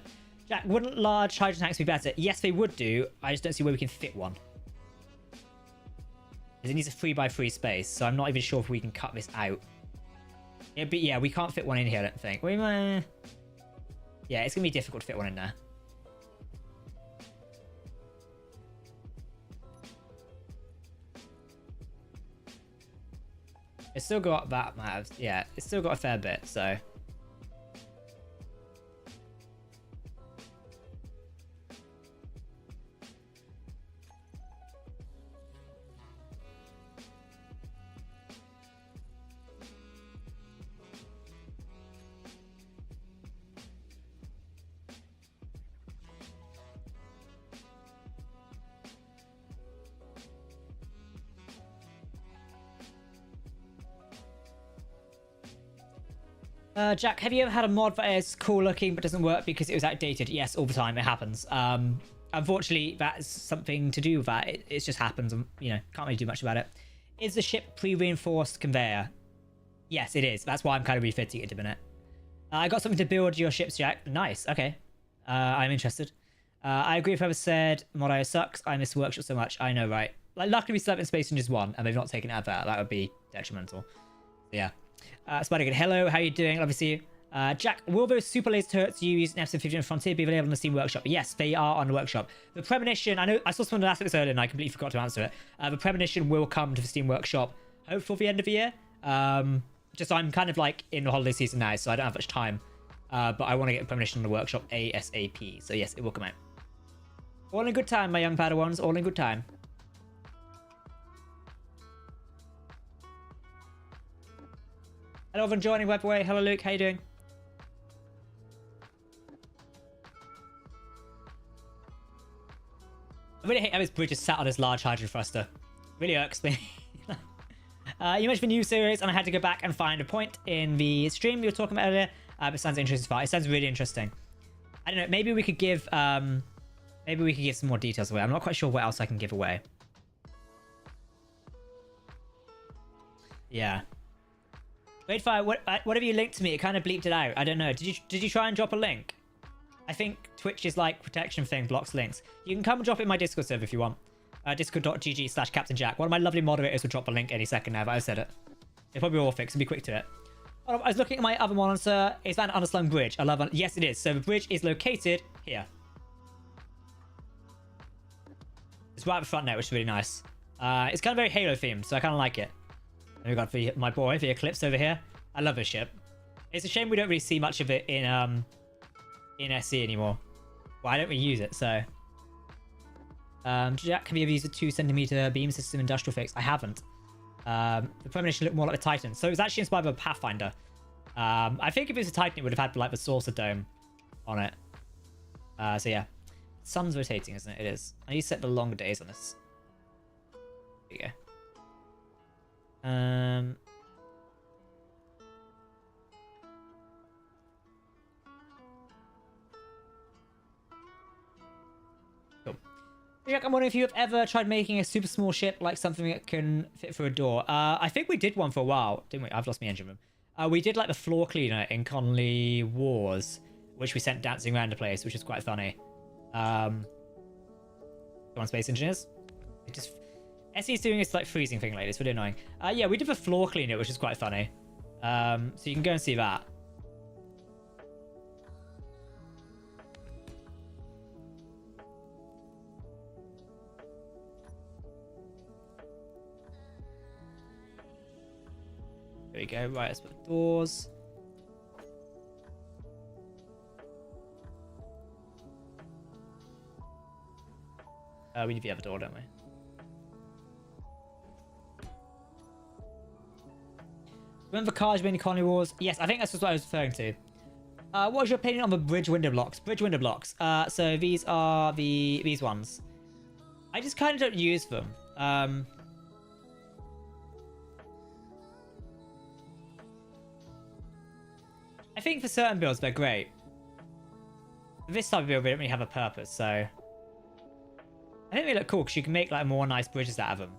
[SPEAKER 1] Jack, wouldn't large hydrogen tanks be better? Yes, they would do. I just don't see where we can fit one. Because it needs a 3x3 space, so I'm not even sure if we can cut this out. Yeah, but yeah, we can't fit one in here, I don't think. Yeah, it's going to be difficult to fit one in there. It's still got that, yeah, it's still got a fair bit, so. Jack, have you ever had a mod that is cool looking but doesn't work because it was outdated? Yes, all the time. It happens. Unfortunately, that's something to do with that. It just happens, and you know, can't really do much about it. Is the ship pre-reinforced conveyor? Yes, it is. That's why I'm kind of refitting it in a minute. I got something to build your ships, Jack. Nice. Okay. I'm interested. I agree with whoever said Mod sucks. I miss the workshop so much. I know, right? Like, luckily we still have in Space Ninjas 1, and they've not taken it out of that. That would be detrimental. So, yeah. Spider-Good, hello, how are you doing? Love to see you. Jack, will those super laser turrets you used in episode 15 of Frontier be available on the Steam Workshop? Yes, they are on the Workshop. The Premonition, I know I saw someone ask this earlier and I completely forgot to answer it. The Premonition will come to the Steam Workshop, hopefully for the end of the year. Just I'm kind of like in the holiday season now, so I don't have much time. But I want to get Premonition on the Workshop ASAP. So yes, it will come out. All in good time, my young Padawans, all in good time. Hello, everyone joining Webway. Hello, Luke. How you doing? I really hate how this bridge is sat on this large hydrogen thruster. Really irks me. You mentioned the new series, and I had to go back and find a point in the stream you were talking about earlier. It sounds interesting. It sounds really interesting. I don't know. Maybe we could give some more details away. I'm not quite sure what else I can give away. Yeah. Waitfire, whatever you linked to me, it kind of bleeped it out. I don't know. Did you try and drop a link? I think Twitch is like protection thing, blocks links. You can come and drop it in my Discord server if you want. Discord.gg/CaptainJack. One of my lovely moderators will drop a link any second now that I've said it. It'll probably be all fixed and be quick to it. I was looking at my other monitor. Is that an underslung bridge? I love it. Yes, it is. So the bridge is located here. It's right at the front now, which is really nice. It's kind of very Halo themed, so I kind of like it. And we've got my boy, the Eclipse over here. I love this ship. It's a shame we don't really see much of it in SE anymore. Well, I don't really use it, so. Jack, have you ever used a 2cm beam system industrial fix? I haven't. The Premonition looked more like the Titan. So it was actually inspired by Pathfinder. I think if it was a Titan, it would have had like the saucer dome on it. So yeah, sun's rotating, isn't it? It is. I need to set the longer days on this. There you go. Cool. Jack, I'm wondering if you have ever tried making a super small ship, like something that can fit through a door. I think we did one for a while, didn't we? I've lost my engine room. We did like the floor cleaner in Conley Wars, which we sent dancing around the place, which is quite funny. Come on, Space Engineers. It just SE's doing this like freezing thing lately. It's really annoying. Yeah, we did the floor cleaner, which is quite funny. So you can go and see that. There we go. Right, let's put the doors. We need the other door, don't we? Remember the cars in Conley Wars? Yes, I think that's just what I was referring to. What is your opinion on the bridge window blocks? Bridge window blocks. So these are these ones. I just kind of don't use them. I think for certain builds they're great. For this type of build, they don't really have a purpose, so I think they look cool because you can make like more nice bridges out of them.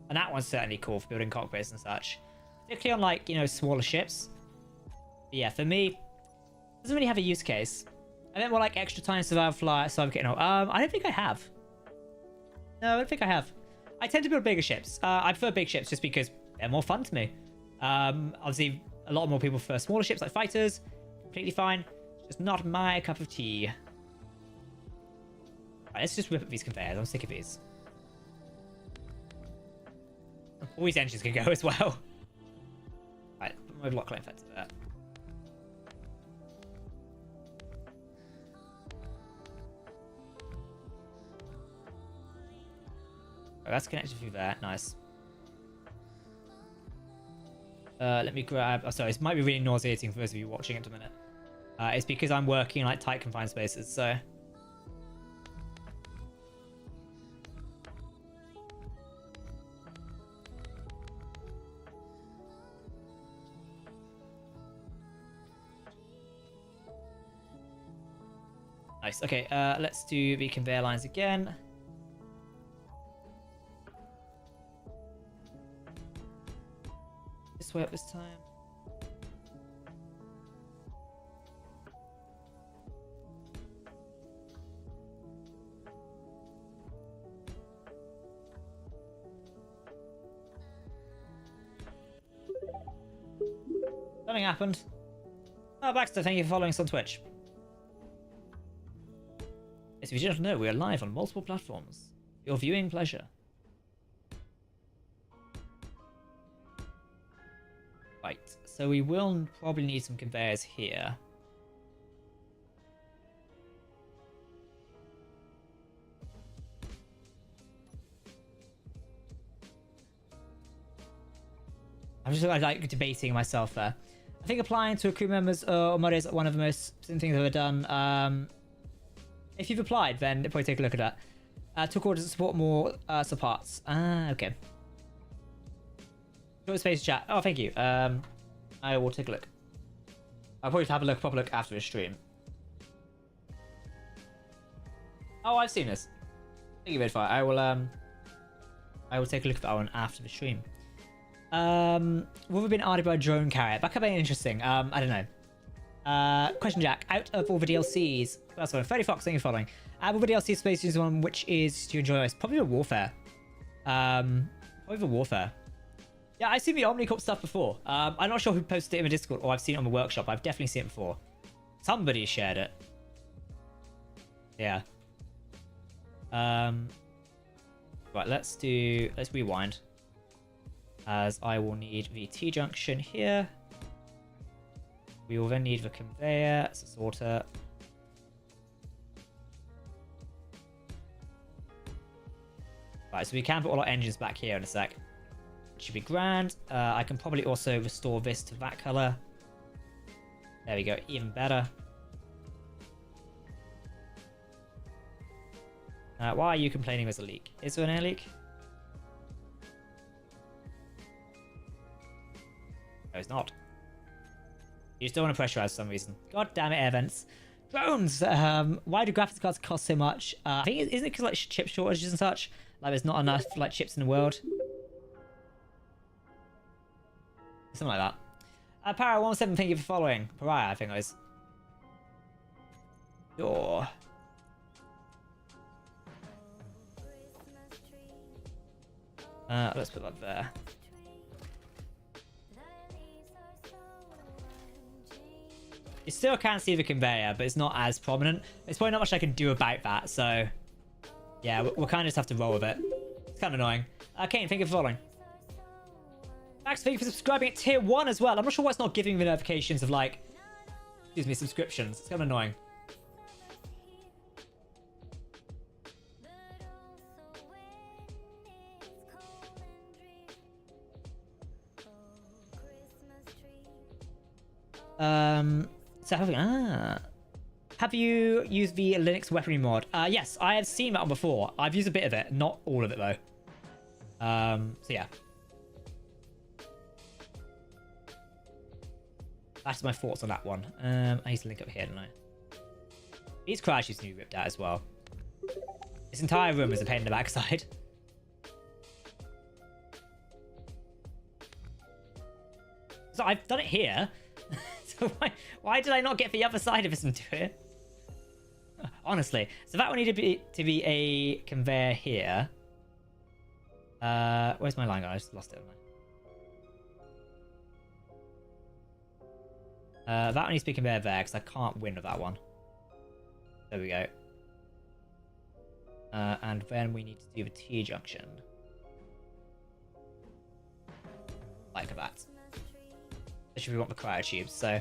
[SPEAKER 1] And that one's certainly cool for building cockpits and such. Particularly on like, you know, smaller ships. But yeah, for me, it doesn't really have a use case. I think more like extra time survival fly, survival kit. No, I don't think I have. No, I don't think I have. I tend to build bigger ships. I prefer big ships just because they're more fun to me. Obviously, a lot more people prefer smaller ships like fighters. Completely fine. Just not my cup of tea. Right, let's just rip up these conveyors. I'm sick of these. All these engines can go as well. Right, put my block line fence to that. Oh, that's connected through there. Nice. Let me grab... Oh, sorry, this might be really nauseating for those of you watching it in a minute. It's because I'm working in like tight confined spaces, so... Nice. Okay, let's do the conveyor lines again. This way up this time. Something happened. Oh, Baxter, thank you for following us on Twitch. Yes, if you don't know, we are live on multiple platforms. Your viewing pleasure. Right, so we will probably need some conveyors here. I'm just like debating myself there. I think applying to crew members or modders is one of the most things I've ever done. If you've applied, then probably take a look at that. Took orders to support more supports. Ah, okay. Short space chat. Oh, thank you. I will take a look. I'll probably have a proper look after the stream. Oh, I've seen this. Thank you, Redfire. I will take a look at that one after the stream. Will we been added by a drone carrier? That could be interesting. I don't know. Question Jack. Out of all the DLCs, that's one. 30 Fox, thank you for following. Out of all the DLC space is one which is to enjoy most. Probably the Warfare. Probably the Warfare. Yeah, I've seen the Omnicorp stuff before. I'm not sure who posted it in the Discord or I've seen it on the workshop. I've definitely seen it before. Somebody shared it. Yeah. Right, let's rewind. As I will need the T-junction here. We will then need the conveyor, as a sorter. Right, so we can put all our engines back here in a sec. Should be grand. I can probably also restore this to that color. There we go, even better. Why are you complaining there's a leak? Is there an air leak? No, it's not. You still want to pressurize for some reason. God damn it, air vents. Drones! Why do graphics cards cost so much? I think, isn't it because like chip shortages and such? Like there's not enough like chips in the world. Something like that. Para17, thank you for following. Pariah, I think it was. Door. Let's put that there. You still can see the conveyor, but it's not as prominent. There's probably not much I can do about that, so... Yeah, we'll kind of just have to roll with it. It's kind of annoying. Kane, thank you for following. Max, thank you for subscribing at tier 1 as well. I'm not sure why it's not giving me notifications of, like... Excuse me, subscriptions. It's kind of annoying. So have you used the Linux weaponry mod? Yes, I have seen that one before. I've used a bit of it, not all of it though. So yeah. That's my thoughts on that one. I need to link up here, don't I? These crashes need to be ripped out as well. This entire room is a pain in the backside. So I've done it here. So why did I not get the other side of this and do it? Honestly. So that one needed to be a conveyor here. Where's my line, guys? Lost it, haven't I? That one needs to be conveyor there, because I can't win with that one. There we go. And then we need to do the T-junction. Like that. Especially if we want the cryo tubes, so...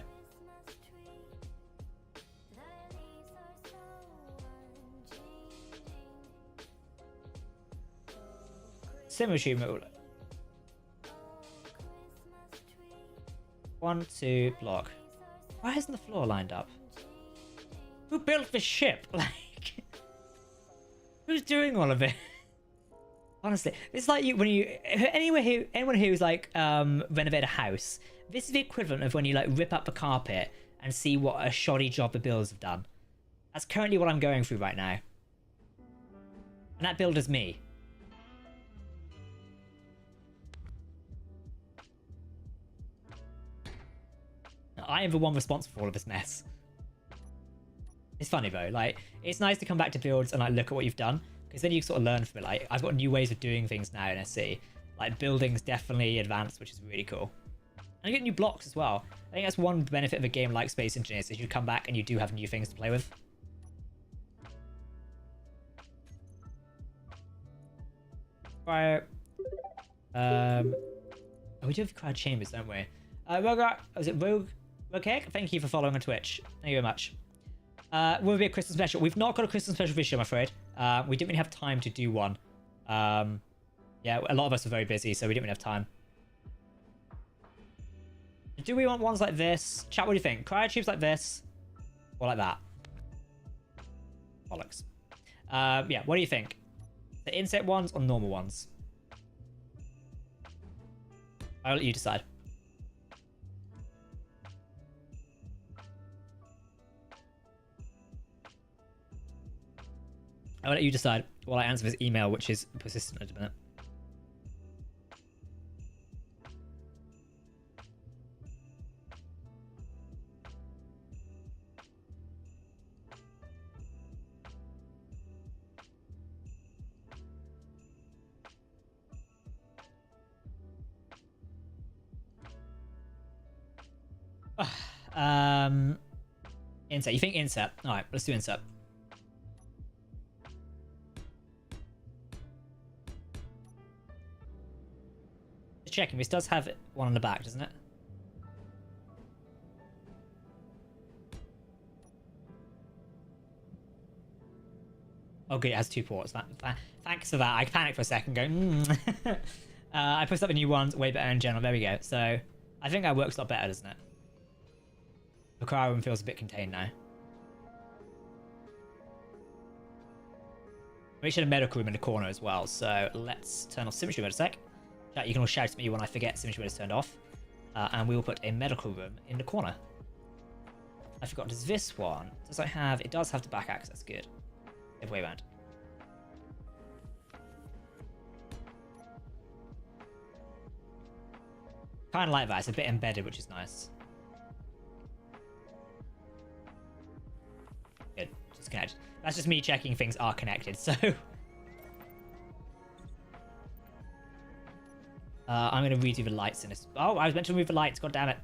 [SPEAKER 1] Similar tube. 1, 2, block. Why isn't the floor lined up? Who built this ship? Like... Who's doing all of it? Honestly, it's like you when you anyone who's like renovate a house. This is the equivalent of when you like rip up a carpet and see what a shoddy job the builders have done. That's currently what I'm going through right now. And that builder's me. I am the one responsible for all of this mess. It's funny though, like, it's nice to come back to builds and like look at what you've done, because then you sort of learn from it. Like, I've got new ways of doing things now in SC. Like, buildings definitely advanced, which is really cool. And you get new blocks as well. I think that's one benefit of a game like Space Engineers, is you come back and you do have new things to play with. Right. Oh, we do have crowd chambers, don't we? Was it Rogue? Okay, thank you for following on Twitch. Thank you very much. Will be a Christmas special. We've not got a Christmas special this year, I'm afraid. We didn't really have time to do one. Yeah, a lot of us are very busy, so we didn't really have time. Do we want ones like this? Chat, what do you think? Cryotubes like this? Or like that? Bollocks. Yeah, what do you think? The insect ones or normal ones? I'll let you decide. I'll let you decide while I answer this email, which is persistent at a minute. Insert. You think insert? All right, let's do insert. Just checking. This does have one on the back, doesn't it? Okay, it has 2 ports. Thanks for that. I panicked for a second, going. I posted up the new ones, way better in general. There we go. So I think that works a lot better, doesn't it? The cryo room feels a bit contained now. We should have a medical room in the corner as well. So let's turn off symmetry mode a sec. Chat, you can all shout at me when I forget symmetry mode is turned off. And we will put a medical room in the corner. I forgot, does this one, does it have, it does have the back access, good. Other way around. Kind of like that, it's a bit embedded, which is nice. Good, just connected. That's just me checking things are connected, so... I'm going to redo the lights in this. Oh, I was meant to remove the lights, god damn it.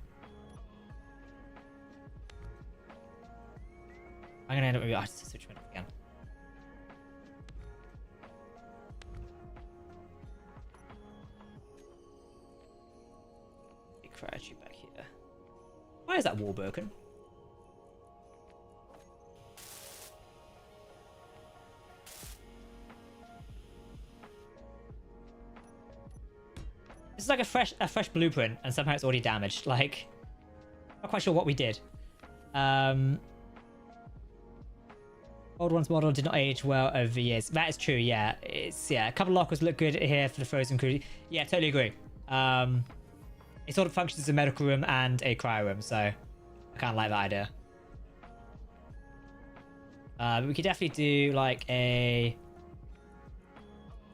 [SPEAKER 1] I'm going to end up with... I have to switch it off again. Crash you back here. Why is that wall broken? This is like a fresh blueprint, and somehow it's already damaged. Like, not quite sure what we did. Old one's model did not age well over the years. That is true. Yeah, it's a couple of lockers look good here for the frozen crew. Yeah, totally agree. It sort of functions as a medical room and a cryo room, so I kind of like that idea. We could definitely do like a...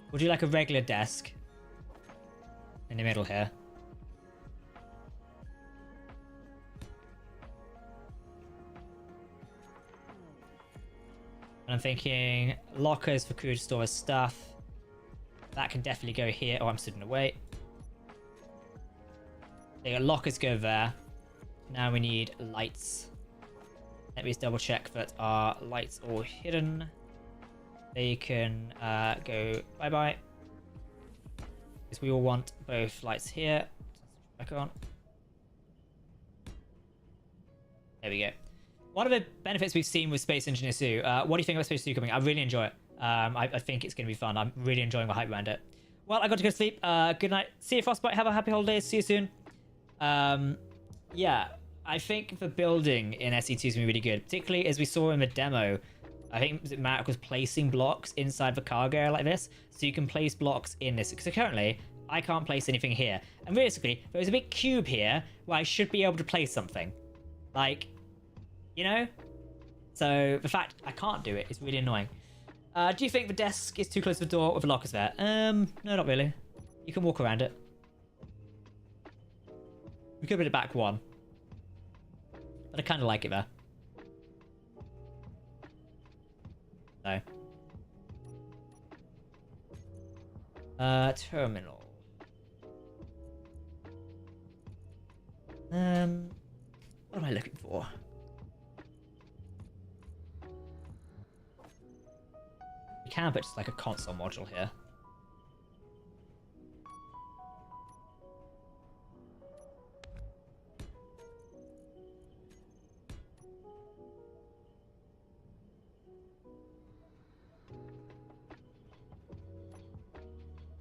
[SPEAKER 1] We'll do like a regular desk in the middle here. And I'm thinking lockers for crew to store stuff. That can definitely go here. Oh, I'm sitting away. So lockers go there. Now we need lights. Let me just double check that our lights are all hidden. They can go bye-bye. Because we all want both lights here. Back on. There we go. One of the benefits we've seen with Space Engineer 2, what do you think about Space 2 coming? I really enjoy it. I think it's going to be fun. I'm really enjoying the hype around it. Well, I got to go to sleep. Good night. See you, Frostbite. Have a happy holidays. See you soon. Yeah, I think the building in SE2 is going to be really good, particularly as we saw in the demo. I think Matt was placing blocks inside the cargo area like this, so you can place blocks in this. So currently, I can't place anything here. And realistically, there's a big cube here where I should be able to place something. Like, you know? So the fact I can't do it is really annoying. Do you think the desk is too close to the door with the lockers there? No, not really. You can walk around it. We could put it back one. But I kind of like it there. So. Terminal. What am I looking for? You can put just like a console module here.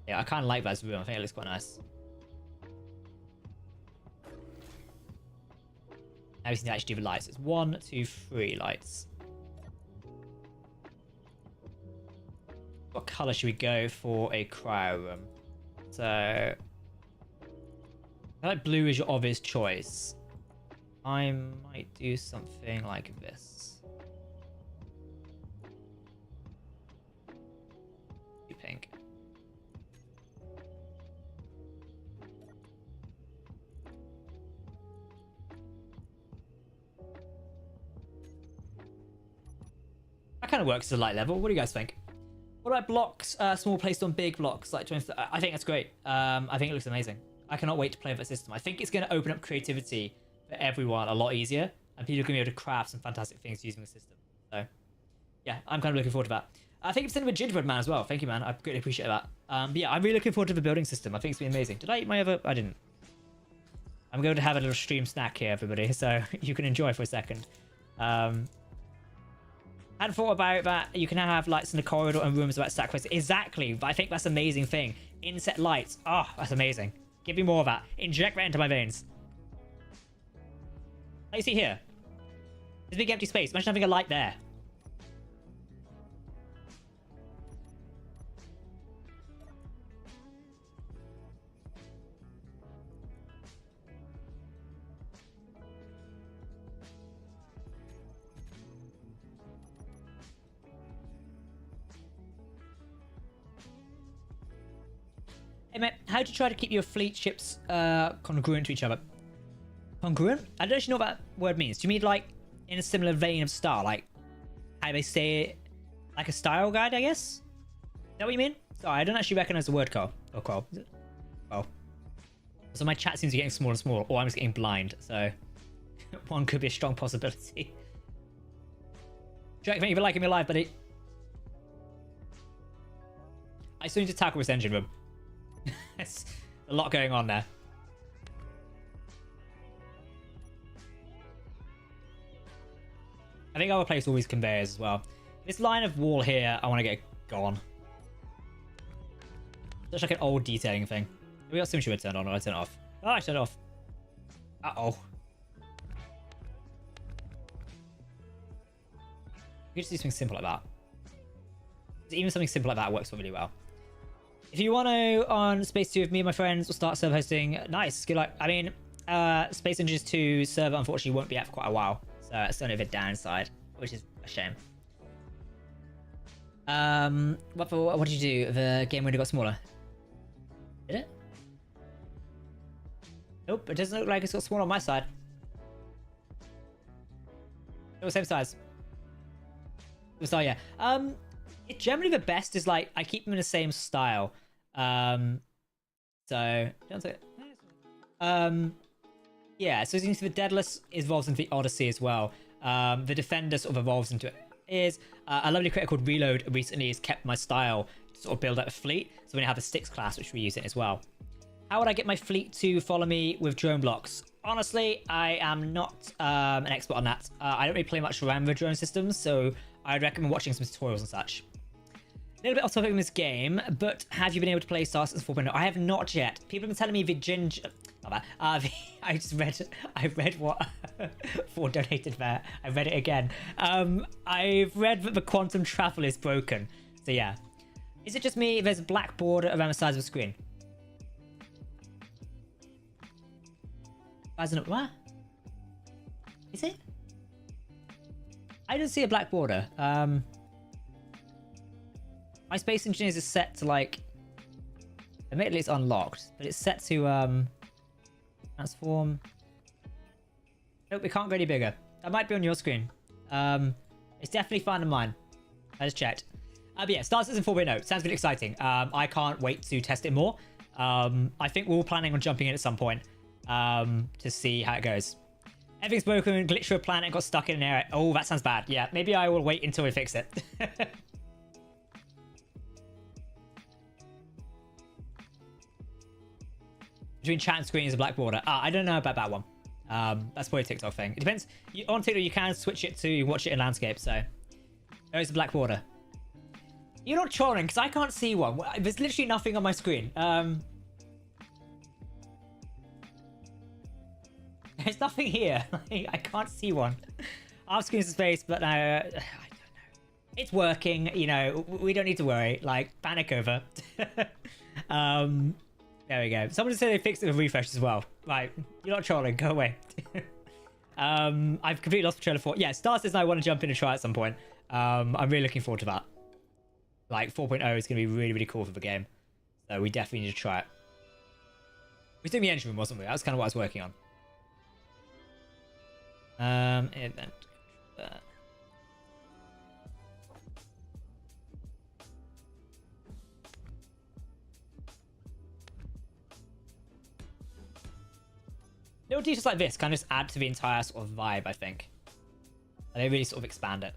[SPEAKER 1] Yeah, I kind of like that as a room. I think it looks quite nice. Now we need to actually do the lights. It's 1, 2, 3 lights. What color should we go for a cryo room? So, I like blue is your obvious choice. I might do something like this. Do pink. That kind of works as a light level. What do you guys think? What about blocks? Small placed on big blocks. Like, I think that's great. I think it looks amazing. I cannot wait to play with that system. I think it's going to open up creativity for everyone a lot easier, and people are going to be able to craft some fantastic things using the system. So, yeah, I'm kind of looking forward to that. I think it's in with Gingerbread Man as well. Thank you, man. I greatly appreciate that. But yeah, I'm really looking forward to the building system. I think it's been amazing. Did I eat my other? I didn't. I'm going to have a little stream snack here, everybody, so you can enjoy for a second. hadn't thought about that. You can have lights in the corridor and rooms about sacrifice. Exactly. But I think that's an amazing thing. Inset lights. Oh, that's amazing. Give me more of that. Inject that into my veins. Like you see here. There's a big empty space. Imagine having a light there. Hey mate, how do you try to keep your fleet ships congruent to each other? Congruent? I don't actually know what that word means. Do you mean like in a similar vein of style? Like how they say it, like a style guide, I guess? Is that what you mean? Sorry, I don't actually recognize the word, Carl. Or Carl. Is it? Oh. So my chat seems to be getting smaller and smaller, or I'm just getting blind, so one could be a strong possibility. Jack, thank you for liking me live, buddy. I still need to tackle this engine room. There's a lot going on there. I think I'll replace all these conveyors as well. This line of wall here, I want to get gone. Such like an old detailing thing. We got some should turn on or I turn it off. Oh, I turned it off. Uh-oh. You could just do something simple like that. Even something simple like that works really well. If you want to, on Space 2 with me and my friends, we'll start server hosting. Nice. Good luck. I mean, Space Engines 2 server unfortunately won't be out for quite a while. So it's only a bit downside, which is a shame. What did you do? The game window got smaller. Did it? Nope, it doesn't look like it's got smaller on my side. They're the same size. So yeah. Generally the best is like I keep them in the same style. So don't say it. Yeah, so as you can see, the Daedalus evolves into the Odyssey as well. The Defender sort of evolves into it. A lovely critic called Reload recently has kept my style to sort of build out a fleet. So we have a Styx class, which we use it as well. How would I get my fleet to follow me with drone blocks? Honestly, I am not an expert on that. I don't really play much around with drone systems, so I'd recommend watching some tutorials and such. A little bit off topic in this game, but have you been able to play Star Citizen 4.0? I have not yet. People have been telling me the ginger... I read what Ford donated there. I read it again. I've read that the quantum travel is broken. So yeah. Is it just me? There's a black border around the sides of the screen. What? Is it? I don't see a black border. My Space Engineers is set to like... Admittedly it's unlocked, but it's set to transform. Nope, it can't go any bigger. That might be on your screen. It's definitely fine on mine. I just checked. But yeah, Star Citizen 4.0. Sounds really exciting. I can't wait to test it more. I think we're all planning on jumping in at some point to see how it goes. Everything's broken, glitched through a planet and got stuck in an area. Oh, that sounds bad. Yeah, maybe I will wait until we fix it. Between chat and screen is a black border. I don't know about that one. That's probably a TikTok thing. It depends. On TikTok, you can switch it to watch it in landscape, so... There is a black border. You're not trolling, because I can't see one. There's literally nothing on my screen. There's nothing here. I can't see one. Our screen's in space, but I don't know. It's working, you know. We don't need to worry. Like, panic over. There we go. Someone said they fixed it with refresh as well. Right, you're not trolling. Go away. I've completely lost the trailer for... Yeah, Star Citizen I want to jump in and try at some point. I'm really looking forward to that. Like, 4.0 is going to be really, really cool for the game. So we definitely need to try it. We were doing the engine room, wasn't we? That was kind of what I was working on. Event. Little details like this kind of just add to the entire sort of vibe, I think. And they really sort of expand it.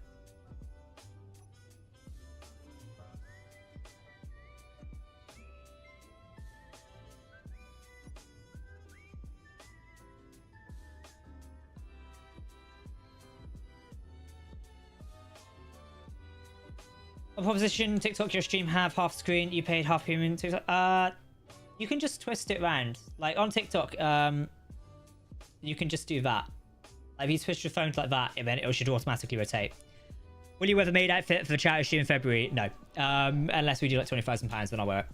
[SPEAKER 1] A proposition, TikTok, your stream have half screen, you paid half premium. TikTok. You can just twist it around. Like on TikTok, you can just do that. Like if you switch your phone to like that, and then it should automatically rotate. Will you wear the maid outfit for the charity stream in February? No. Unless we do like £20,000, then I'll wear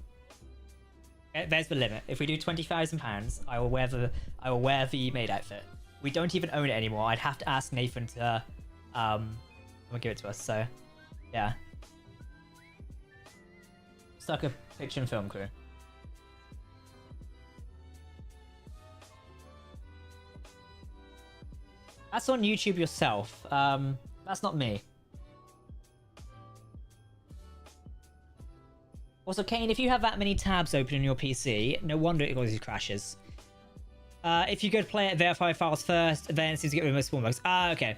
[SPEAKER 1] it. There's the limit. If we do £20,000, I will wear the maid outfit. We don't even own it anymore. I'd have to ask Nathan to give it to us. So yeah. Stuck a picture and film crew. That's on YouTube yourself. That's not me. Also, Kane, if you have that many tabs open in your PC, no wonder it causes crashes. If you go to play it, verify files first, then it seems to get rid of most small bugs. Ah, okay.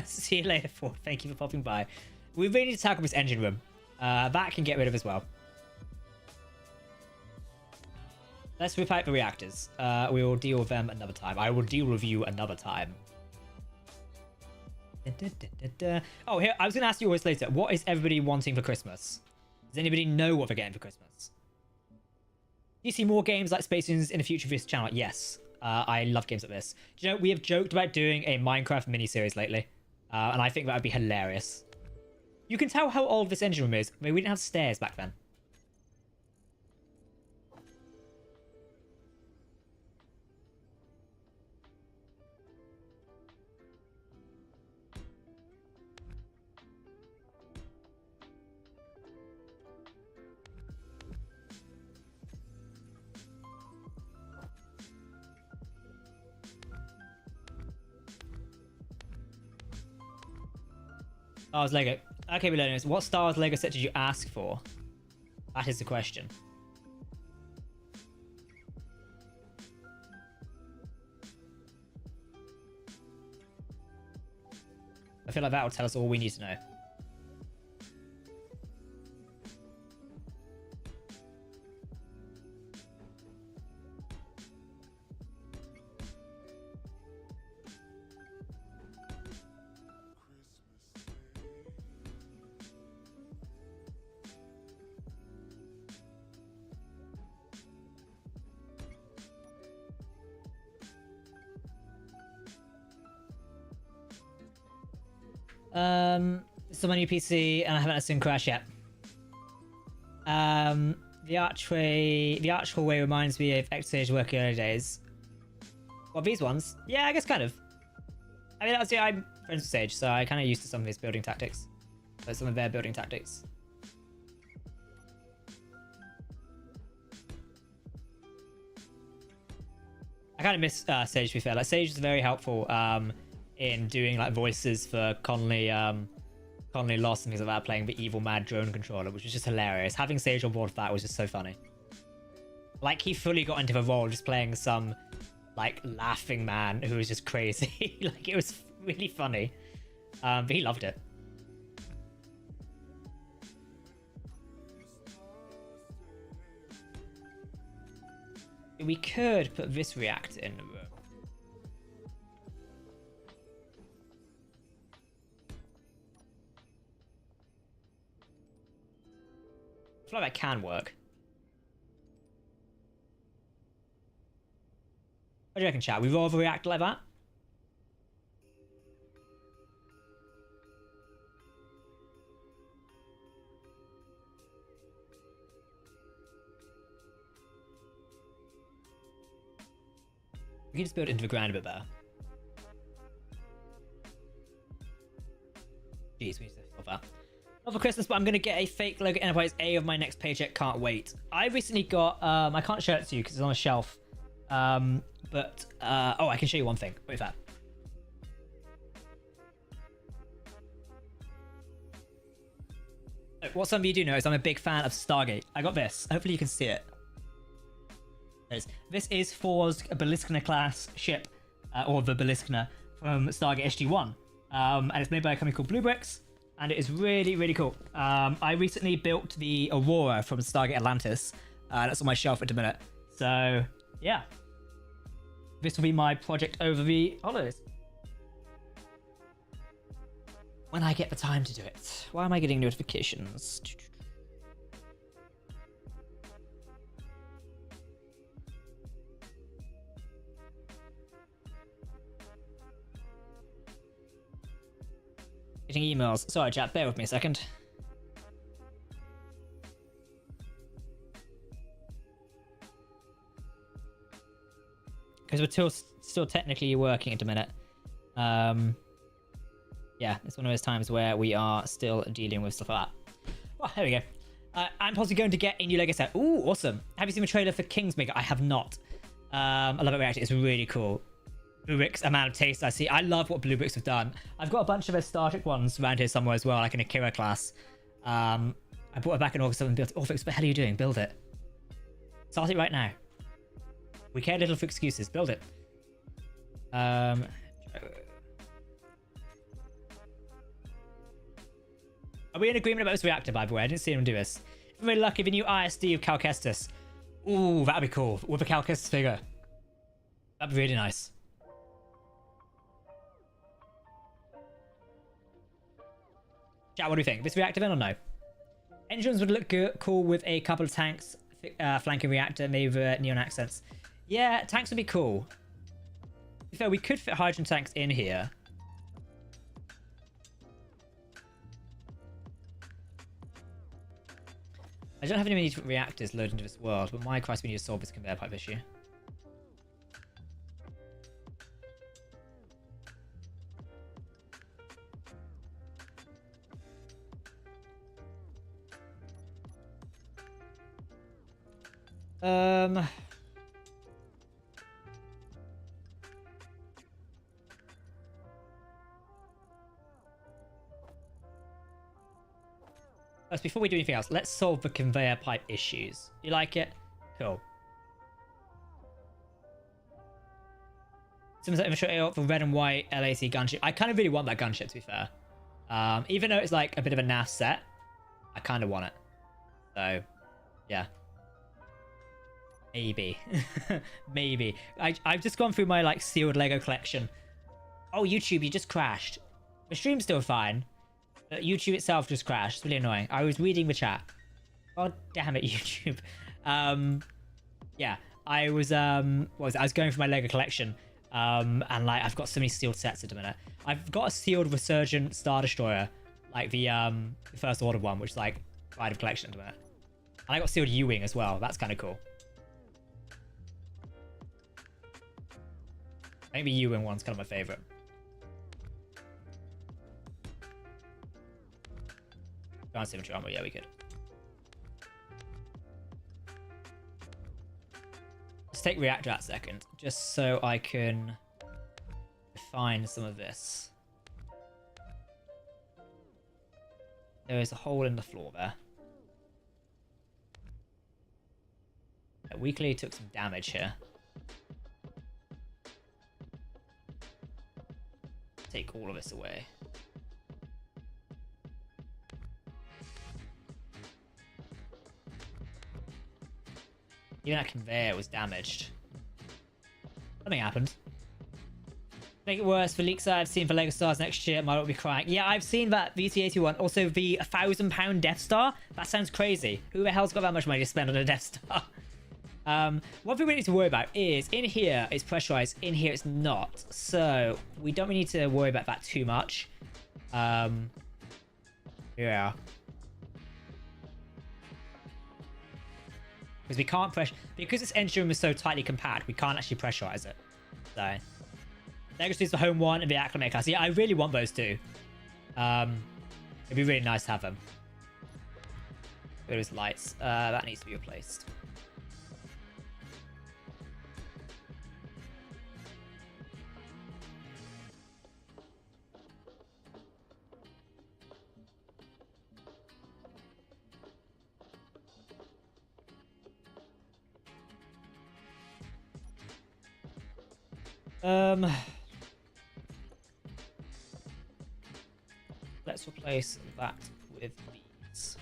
[SPEAKER 1] See you later, Ford. Thank you for popping by. We really need to tackle this engine room. That can get rid of as well. Let's rip out the reactors. We will deal with them another time. I will deal with you another time. Oh, here, I was going to ask you always later. What is everybody wanting for Christmas? Does anybody know what they're getting for Christmas? Do you see more games like Space Invaders in the future of this channel? Yes. I love games like this. Do you know, we have joked about doing a Minecraft miniseries lately. And I think that would be hilarious. You can tell how old this engine room is. I mean, we didn't have stairs back then. Star Wars Lego. Okay, we're learning this. What Star Wars Lego set did you ask for? That is the question. I feel like that will tell us all we need to know. It's on my new PC and I haven't seen crash yet. The arch hallway reminds me of X-Stage working early days. Well, these ones? Yeah, I guess kind of. I mean, I'm friends with Sage, so I kind of used to some of his building tactics. Some of their building tactics. I kind of miss Sage, to be fair. Like, Sage is very helpful in doing like voices for Conley Lost and things like that, playing the evil mad drone controller, which was just hilarious. Having Sage on board for that was just so funny. Like, he fully got into the role just playing some like laughing man who was just crazy. Like, it was really funny. But he loved it. We could put this reactor in the room. I feel like that can work. What do you reckon, chat? We roll the reactor like that? We can just build it into the ground a bit better. Jeez, we need to solve that. Not for Christmas, but I'm going to get a fake Lego Enterprise A of my next paycheck. Can't wait. I recently got... I can't show it to you because it's on a shelf. Oh, I can show you one thing. Wait for that. What some of you do know is I'm a big fan of Stargate. I got this. Hopefully you can see it. This is Thor's Beliskna class ship, or the Beliskna from Stargate SG-1. And it's made by a company called Blue Bricks, and it is really, really cool. I recently built the Aurora from Stargate Atlantis. That's on my shelf at the minute. So, yeah. This will be my project over the holidays. when I get the time to do it. Why am I getting notifications? Getting emails. Sorry, chat. Bear with me a second. Because we're still technically working at a minute. Yeah, it's one of those times where we are still dealing with stuff like that. Well, there we go. I'm possibly going to get a new Lego set. Ooh, awesome. Have you seen the trailer for Kingsmaker? I have not. I love it reaction. It's really cool. Blue Bricks, amount of taste I see. I love what Blue Bricks have done. I've got a bunch of their Star Trek ones around here somewhere as well, like an Akira class. I brought it back in August and built it. Orphix, what the hell are you doing? Build it. Start it right now. We care little for excuses. Build it. Are we in agreement about this reactor, by the way? I didn't see anyone do this. I'm really lucky the new ISD of Cal Kestis. Ooh, that'd be cool. With a Cal Kestis figure. That'd be really nice. Chat, what do you think? This reactor then or no? Engines would look good, cool with a couple of tanks flanking reactor, maybe with neon accents. Yeah, tanks would be cool. To be fair, we could fit hydrogen tanks in here. I don't have any different reactors loaded into this world, but my Christ, we need to solve this conveyor pipe issue. First, before we do anything else, let's solve the conveyor pipe issues. You like it? Cool. Someone's like, show for red and white LAC gunship. I kind of really want that gunship, to be fair. Even though it's like a bit of a naff set, I kind of want it. So, yeah. Maybe. Maybe. I've just gone through my like sealed Lego collection. Oh, YouTube, you just crashed. The stream's still fine. But YouTube itself just crashed. It's really annoying. I was reading the chat. God damn it, YouTube. Yeah. I was what was it? I was going through my Lego collection. And like I've got so many sealed sets at the minute. I've got a sealed Resurgent Star Destroyer, like the First Order one, which is like pride of collection at the minute. And I got sealed U-Wing as well. That's kind of cool. I think the U-Wing one's kind of my favorite. Can't see much armor. Yeah, we could. Let's take reactor out a second, just so I can refine some of this. There is a hole in the floor there. We clearly took some damage here. Take all of this away. Even that conveyor was damaged. Something happened. Make it worse, the leaks I've seen for Lego Stars next year might not be crying. Yeah, I've seen that VT-80 one. Also, the £1,000 Death Star. That sounds crazy. Who the hell's got that much money to spend on a Death Star? One thing we need to worry about is, in here it's pressurized, in here it's not. So, we don't really need to worry about that too much. Yeah. Because we can't pressure, because this engine room is so tightly compact, we can't actually pressurize it. So, Lego Studios the home one and the Acclimate class. Yeah, I really want those two. It'd be really nice to have them. Those lights. That needs to be replaced. Let's replace that with these.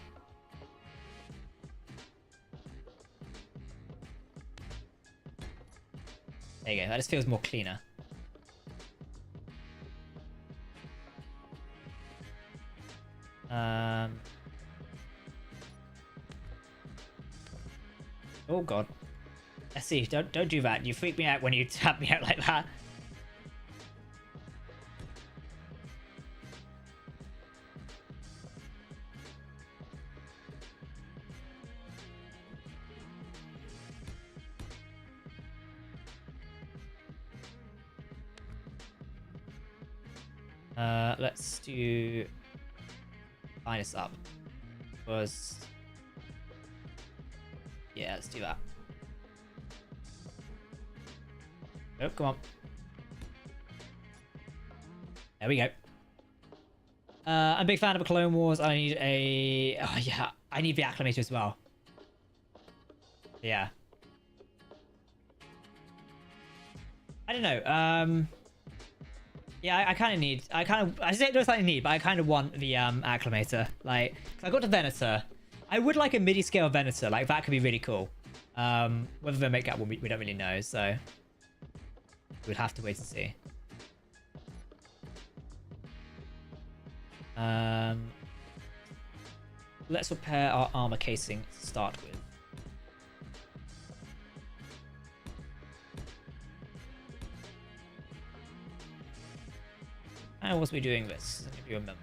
[SPEAKER 1] There you go, that just feels more cleaner. Oh god. SE, don't do that. You freak me out when you tap me out like that. Let's do line us up. Was yeah, let's do that. Oh, come on. There we go. I'm a big fan of Clone Wars. I need a... Oh, yeah. I need the Acclimator as well. Yeah. I don't know. Yeah, I kind of need... I don't know if I need, but I kind of want the Acclimator. Like, I got the Venator. I would like a midi-scale Venator. Like, that could be really cool. Whether they make that one, we don't really know, so... We'd have to wait and see. Let's repair our armor casing to start with. How was we doing this? If you remember.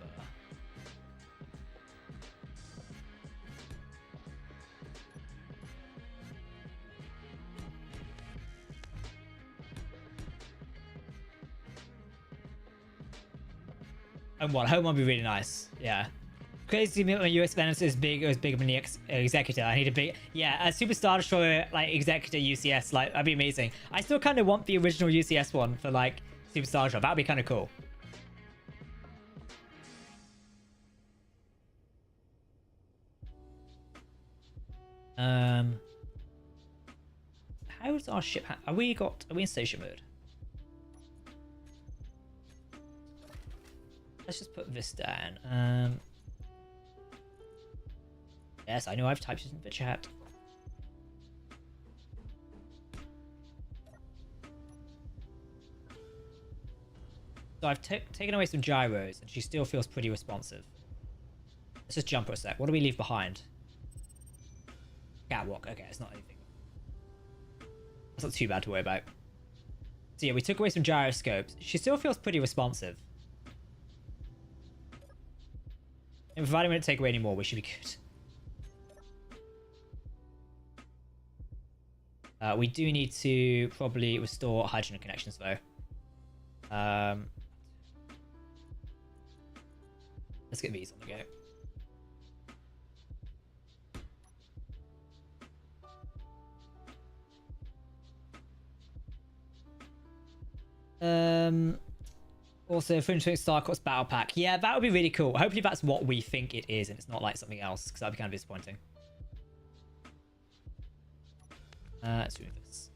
[SPEAKER 1] Home one. Home one would be really nice. Yeah. Crazy to me when my US Venator is big. It was bigger than the Executor. I need a big... Yeah, a Super Star Destroyer, like, Executor UCS. Like, that'd be amazing. I still kind of want the original UCS one for, like, Super Star Destroyer. That'd be kind of cool. How's our ship... Are we in station mode? Let's just put this down. Yes, I know I've typed it in the chat. So I've taken away some gyros, and she still feels pretty responsive. Let's just jump her a sec. What do we leave behind? Catwalk. Okay, it's not anything. It's not too bad to worry about. So yeah, we took away some gyroscopes. She still feels pretty responsive. And provided we don't take away any more, we should be good. We do need to probably restore hydrogen connections though. Let's get these on the go. Also, Fringe Starcott's Battle Pack. Yeah, that would be really cool. Hopefully that's what we think it is and it's not like something else, because that'd be kind of disappointing. Let's remove this.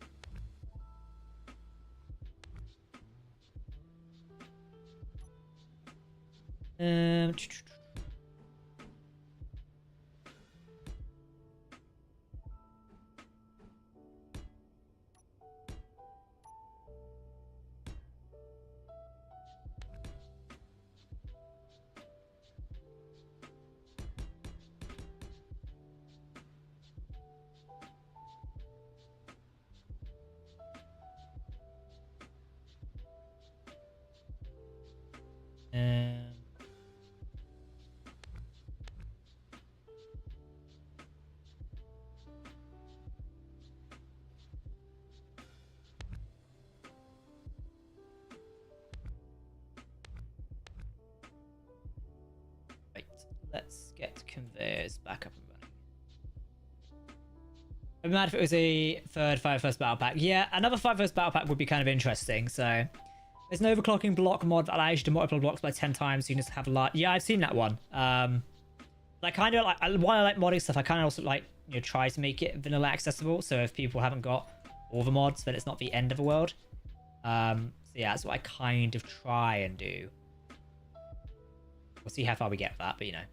[SPEAKER 1] Right, let's get conveyors back up and running. I'd be mad if it was a third Fire First Battle Pack. Yeah, another Fire First Battle Pack would be kind of interesting, so... There's an overclocking block mod that allows you to multiply blocks by 10 times, so you just have a lot. Yeah, I've seen that one. I kind of like, while I like modding stuff, I kind of also like, you know, try to make it vanilla accessible. So if people haven't got all the mods, then it's not the end of the world. So yeah, that's what I kind of try and do. We'll see how far we get with that, but you know.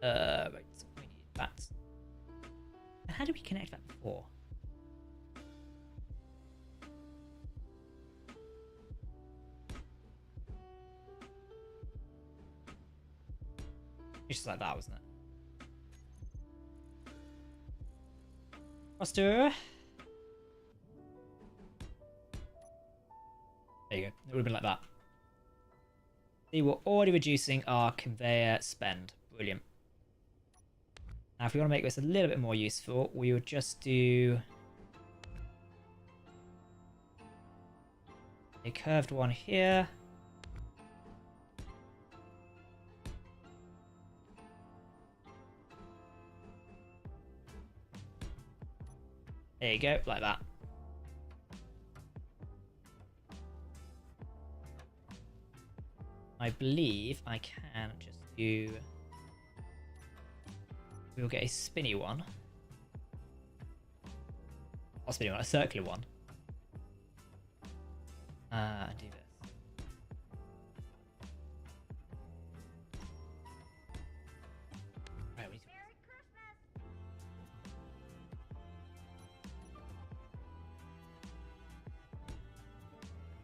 [SPEAKER 1] Right, so we need that. How did we connect that before? It's just like that, wasn't it? Cluster. There you go. It would have been like that. See, we're already reducing our conveyor spend. Brilliant. Now, if we want to make this a little bit more useful, we would just do a curved one here. There you go, like that. I believe I can just do... We'll get a spinny one. Not a spinny one, a circular one. Do this. Right, we need to...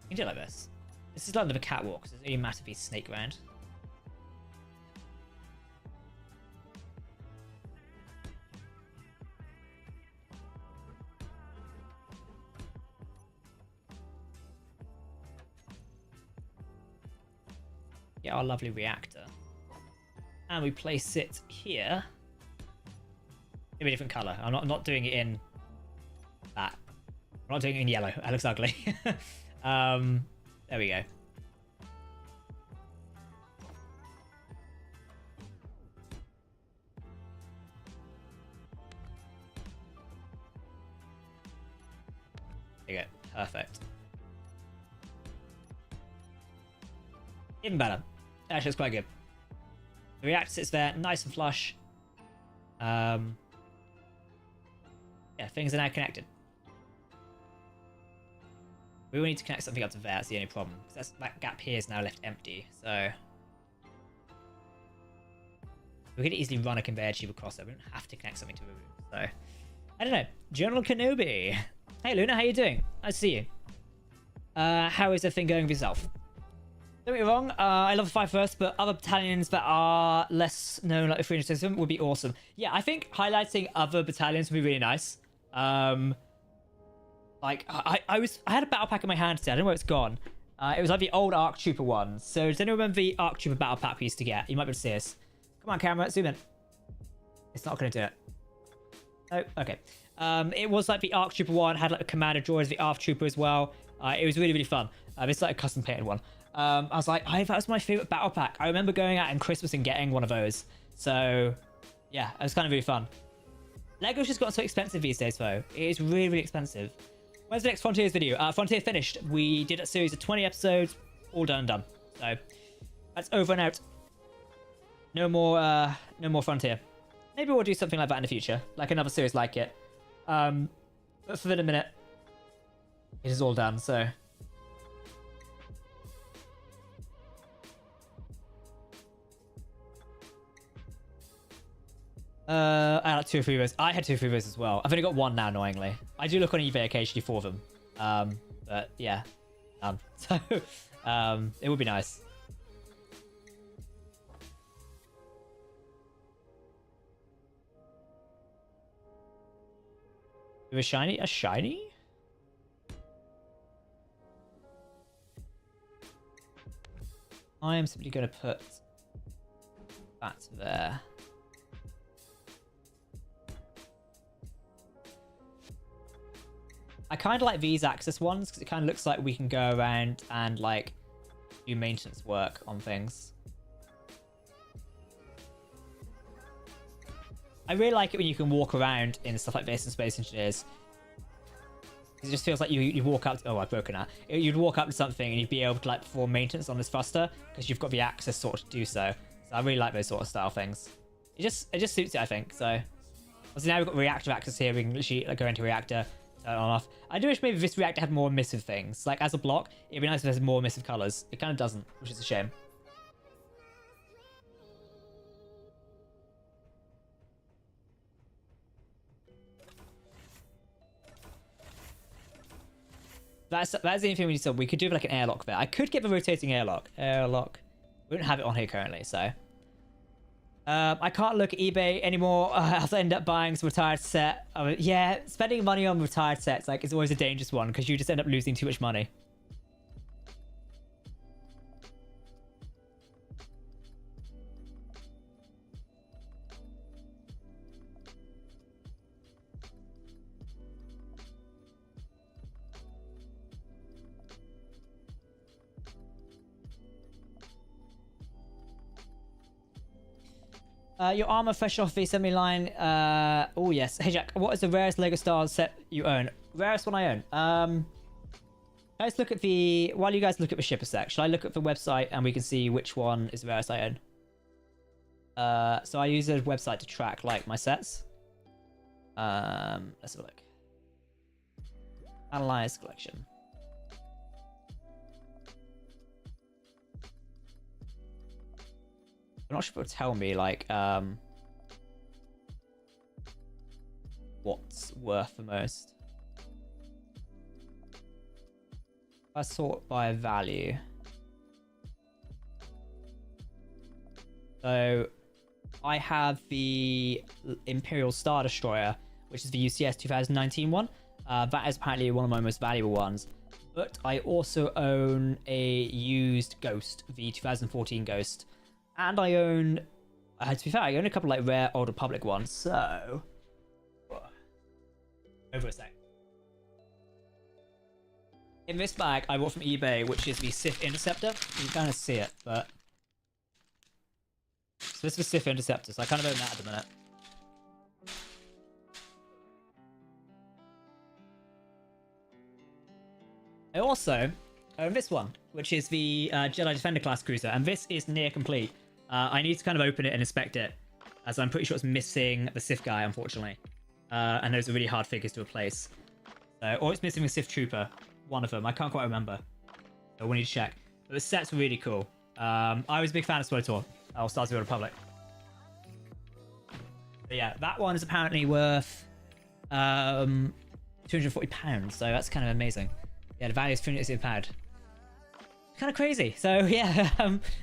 [SPEAKER 1] You can do it like this. This is like the catwalk, so it doesn't really matter if you snake around. Get our lovely reactor. And we place it here. Maybe a different colour. I'm not doing it in that. I'm not doing it in yellow. That looks ugly. There we go. There you go. Perfect. Even better. Actually, it's quite good. The reactor sits there, nice and flush. Yeah, things are now connected. We will need to connect something up to there, that's the only problem. That gap here is now left empty, so... We could easily run a conveyor tube across there, we don't have to connect something to a room, so... I don't know. General Kenobi! Hey Luna, how you doing? Nice to see you. How is everything going with yourself? Don't get me wrong, I love the 5-1st, but other battalions that are less known, like the 307, would be awesome. Yeah, I think highlighting other battalions would be really nice. Like, I had a battle pack in my hand today. I don't know where it's gone. It was like the old ARC Trooper one. So does anyone remember the ARC Trooper battle pack we used to get? You might be able to see us. Come on, camera, zoom in. It's not going to do it. Oh, okay. It was like the ARC Trooper one. Had like a commander droids, the ARC Trooper as well. It was really, really fun. It's like a custom painted one. I was like, that was my favorite battle pack. I remember going out in Christmas and getting one of those. So, yeah, it was kind of really fun. Lego's just got so expensive these days, though. It is really, really expensive. When's the next Frontiers video? Frontier finished. We did a series of 20 episodes, all done and done. So that's over and out. No more Frontier. Maybe we'll do something like that in the future, like another series like it. But for the minute, it is all done. So. I had like 2 or 3 votes. I had 2 or 3 votes as well. I've only got 1 now, annoyingly. I do look on eBay occasionally for them. But yeah. So, it would be nice. Do a shiny? A shiny? I am simply going to put that there. I kind of like these access ones because it kind of looks like we can go around and like do maintenance work on things. I really like it when you can walk around in stuff like this in Space Engineers. It just feels like you walk up to, oh, I've broken that. You'd walk up to something and you'd be able to like perform maintenance on this thruster because you've got the access sort to do so. So I really like those sort of style things. It just suits it, I think. So now we've got reactor access here. We can literally like, go into reactor. Turn on off. I do wish maybe this reactor had more emissive things. Like as a block, it'd be nice if there's more emissive colors. It kind of doesn't, which is a shame. That's the only thing we need to. We could do like an airlock there. I could get the rotating airlock. We don't have it on here currently, so I can't look at eBay anymore. I'll end up buying some retired set. Yeah, spending money on retired sets like is always a dangerous one because you just end up losing too much money. Your armor fresh off the assembly line. Oh yes. Hey Jack, what is the rarest Lego Star Wars set you own? Rarest one I own. Let's look at the. While you guys look at the shipper sec, shall I look at the website and we can see which one is the rarest I own? So I use a website to track like my sets. Let's have a look. Analyze collection. I'm not sure if it'll tell me like what's worth the most. I sort by value. So I have the Imperial Star Destroyer, which is the UCS 2019 one. That is apparently one of my most valuable ones. But I also own a used Ghost, the 2014 Ghost. And I own, to be fair, I own a couple like rare Old Republic ones, so... Over a sec. In this bag, I bought from eBay, which is the Sith Interceptor. You can kind of see it, but... So this is the Sith Interceptor, so I kind of own that at the minute. I also own this one, which is the Jedi Defender class cruiser, and this is near complete. I need to kind of open it and inspect it, as I'm pretty sure it's missing the Sith guy, unfortunately. And those are really hard figures to replace. Or it's missing the Sith Trooper, one of them. I can't quite remember. So we need to check. But the sets were really cool. I was a big fan of SWTOR, or Star Wars The Old Republic. But yeah, that one is apparently worth £240, so that's kind of amazing. Yeah, the value is £360. Kind of crazy. So yeah,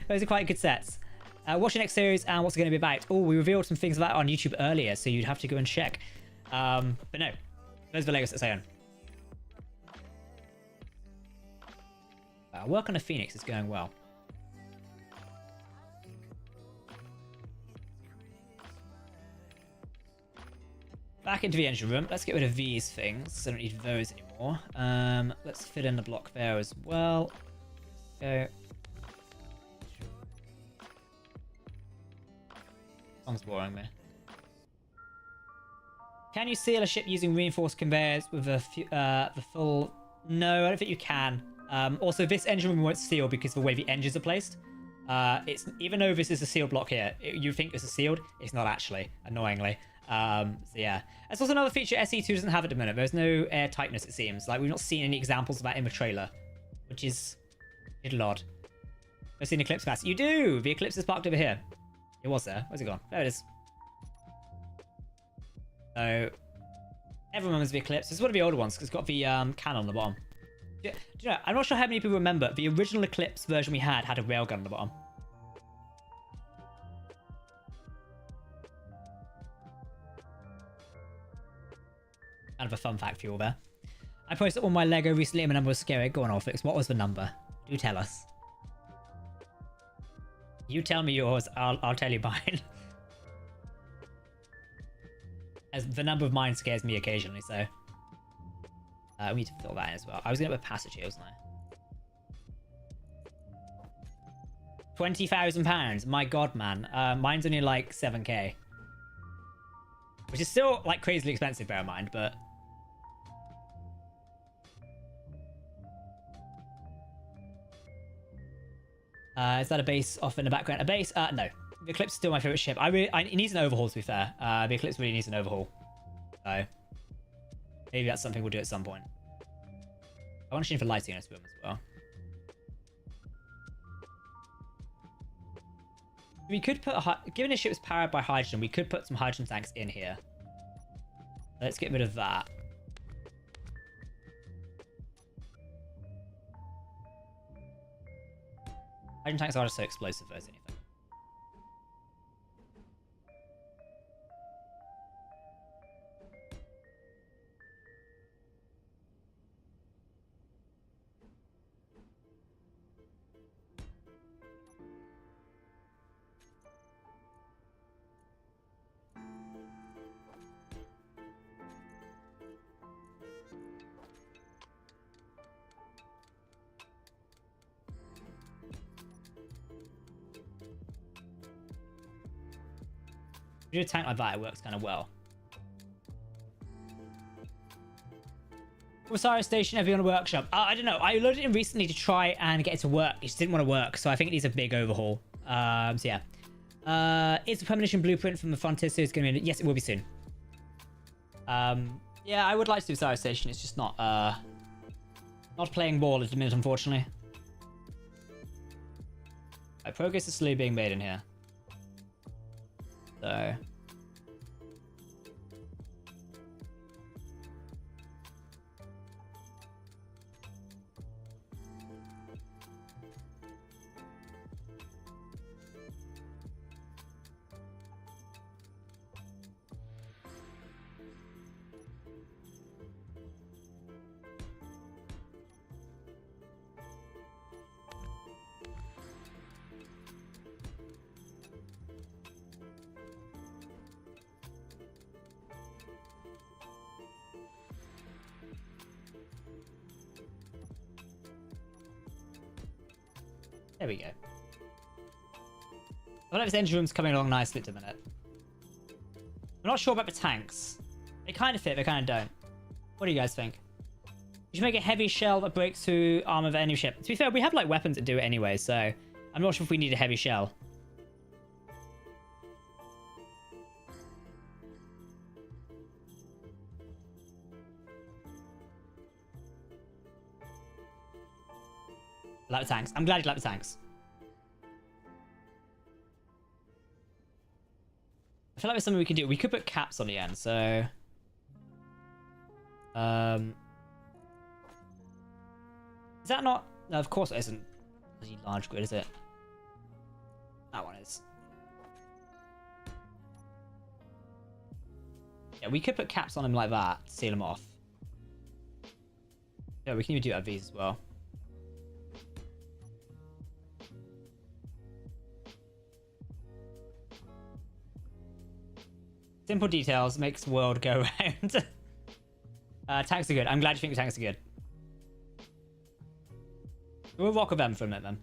[SPEAKER 1] those are quite good sets. What's your next series and what's it going to be about? Oh, we revealed some things about it on YouTube earlier, so you'd have to go and check. But no, those are the Lego sets I own. Work on a Phoenix is going well. Back into the engine room. Let's get rid of these things. I don't need those anymore. Let's fit in the block there as well. Go. Song's boring me. Can you seal a ship using reinforced conveyors with the full... No, I don't think you can. Also, this engine room won't seal because of the way the engines are placed. It's even though this is a sealed block here, you think this is sealed. It's not actually, annoyingly. So yeah. That's also another feature SE2 doesn't have at the minute. There's no air tightness, it seems. Like, we've not seen any examples of that in the trailer, which is a little odd. I've seen Eclipse Pass. You do! The Eclipse is parked over here. It was there. Where's it gone? There it is. So, everyone remembers the Eclipse. This is one of the older ones because it's got the cannon on the bottom. Do you know, I'm not sure how many people remember. The original Eclipse version we had a railgun on the bottom. Kind of a fun fact for you all there. I posted all my Lego recently and the number was scary. Go on, Orphix. What was the number? Do tell us. You tell me yours, I'll tell you mine. As the number of mine scares me occasionally, so... we need to fill that in as well. I was going to have a passage here, wasn't I? £20,000. My god, man. Mine's only like 7k. Which is still like crazily expensive, bear in mind, but... is that a base off in the background? A base? No. The Eclipse is still my favorite ship. It needs an overhaul, to be fair. The Eclipse really needs an overhaul. So, maybe that's something we'll do at some point. I want to change the lighting in this room as well. We could put given this ship is powered by hydrogen, we could put some hydrogen tanks in here. Let's get rid of that. Hydrogen tanks are just so explosive as anything. If you do a tank like that, it works kind of well. Rosario Station, everyone workshop. I don't know. I loaded it recently to try and get it to work. It just didn't want to work, so I think it needs a big overhaul. So yeah. Is the premonition blueprint from the Frontier series going to be? Yes, it will be soon. Yeah, I would like to do Rosario Station. It's just not playing ball at the minute, unfortunately. Progress is slowly being made in here. So. There we go. I feel like this engine room's coming along nicely at the minute. I'm not sure about the tanks. They kind of fit, they kind of don't. What do you guys think? You should make a heavy shell that breaks through armor of any ship. To be fair, we have like weapons that do it anyway, so I'm not sure if we need a heavy shell. I like the tanks. I'm glad you like the tanks. I feel like there's something we can do. We could put caps on the end, so... Is that not... No, of course it isn't a large grid, is it? That one is. Yeah, we could put caps on them like that to seal them off. Yeah, we can even do it at these as well. Simple details makes the world go round. Tanks are good. I'm glad you think the tanks are good. We'll rock with them for a minute then.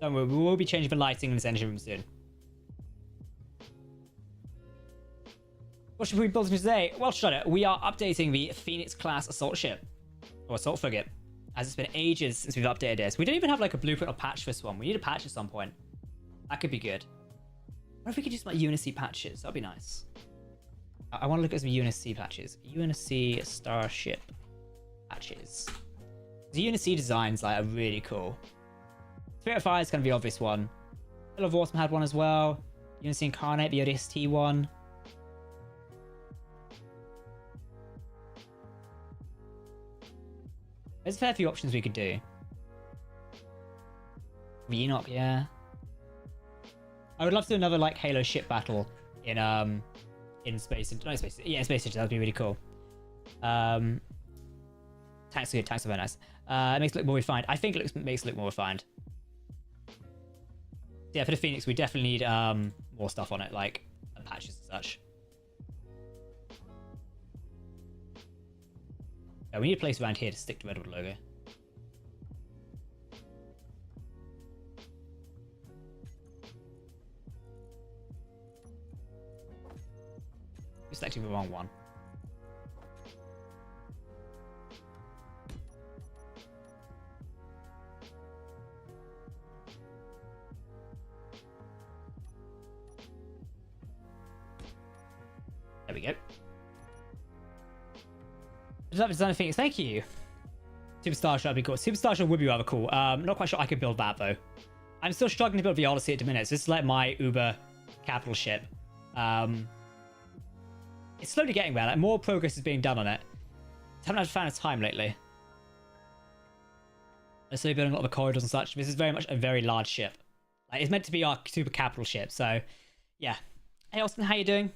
[SPEAKER 1] Don't worry, we will be changing the lighting in this engine room soon. What should we be building today? Well, shut it. We are updating the Phoenix class assault ship. Or assault frigate. As it's been ages since we've updated this. We don't even have like a blueprint or patch for this one. We need a patch at some point. That could be good. What if we could do some like UNSC patches? That'd be nice. I want to look at some UNSC patches. UNSC Starship patches. The UNSC designs like are really cool. Spirit of Fire is kind of the obvious one. Hill of Autumn had one as well. UNSC Incarnate, the ODST one. There's a fair few options we could do. The Enoch, yeah. I would love to do another like Halo ship battle in space. No, space. Yeah, in space. That'd be really cool. Tanks are good. Tanks are very nice. It makes it look more refined. I think it makes it look more refined. Yeah, for the Phoenix, we definitely need more stuff on it, like patches and such. Yeah, we need a place around here to stick the Redwood logo. We're selecting the wrong one. There we go. Love design Phoenix, thank you. Superstar Ship would be cool. Superstar Ship would be rather cool. Not quite sure I could build that though. I'm still struggling to build the Odyssey at the minute. So this is like my Uber capital ship. It's slowly getting there. Like more progress is being done on it. I haven't had found a time lately. I'm slowly building a lot of the corridors and such. This is very much a very large ship. Like it's meant to be our super capital ship. So yeah. Hey Austin, how you doing?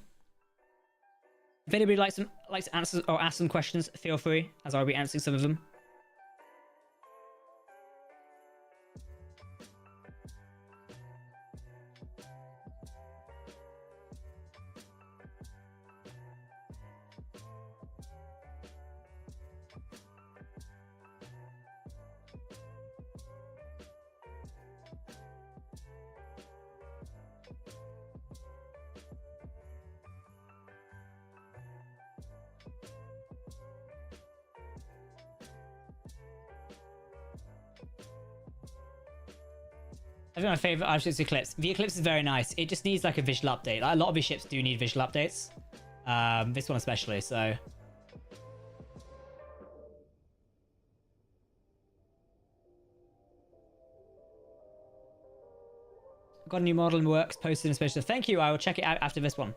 [SPEAKER 1] If anybody likes to answer or ask some questions, feel free, as I'll be answering some of them. I think my favorite ship is Eclipse. The Eclipse is very nice. It just needs like a visual update. Like, a lot of these ships do need visual updates. This one especially, so. Got a new model in the works, posted in special. Thank you. I will check it out after this one.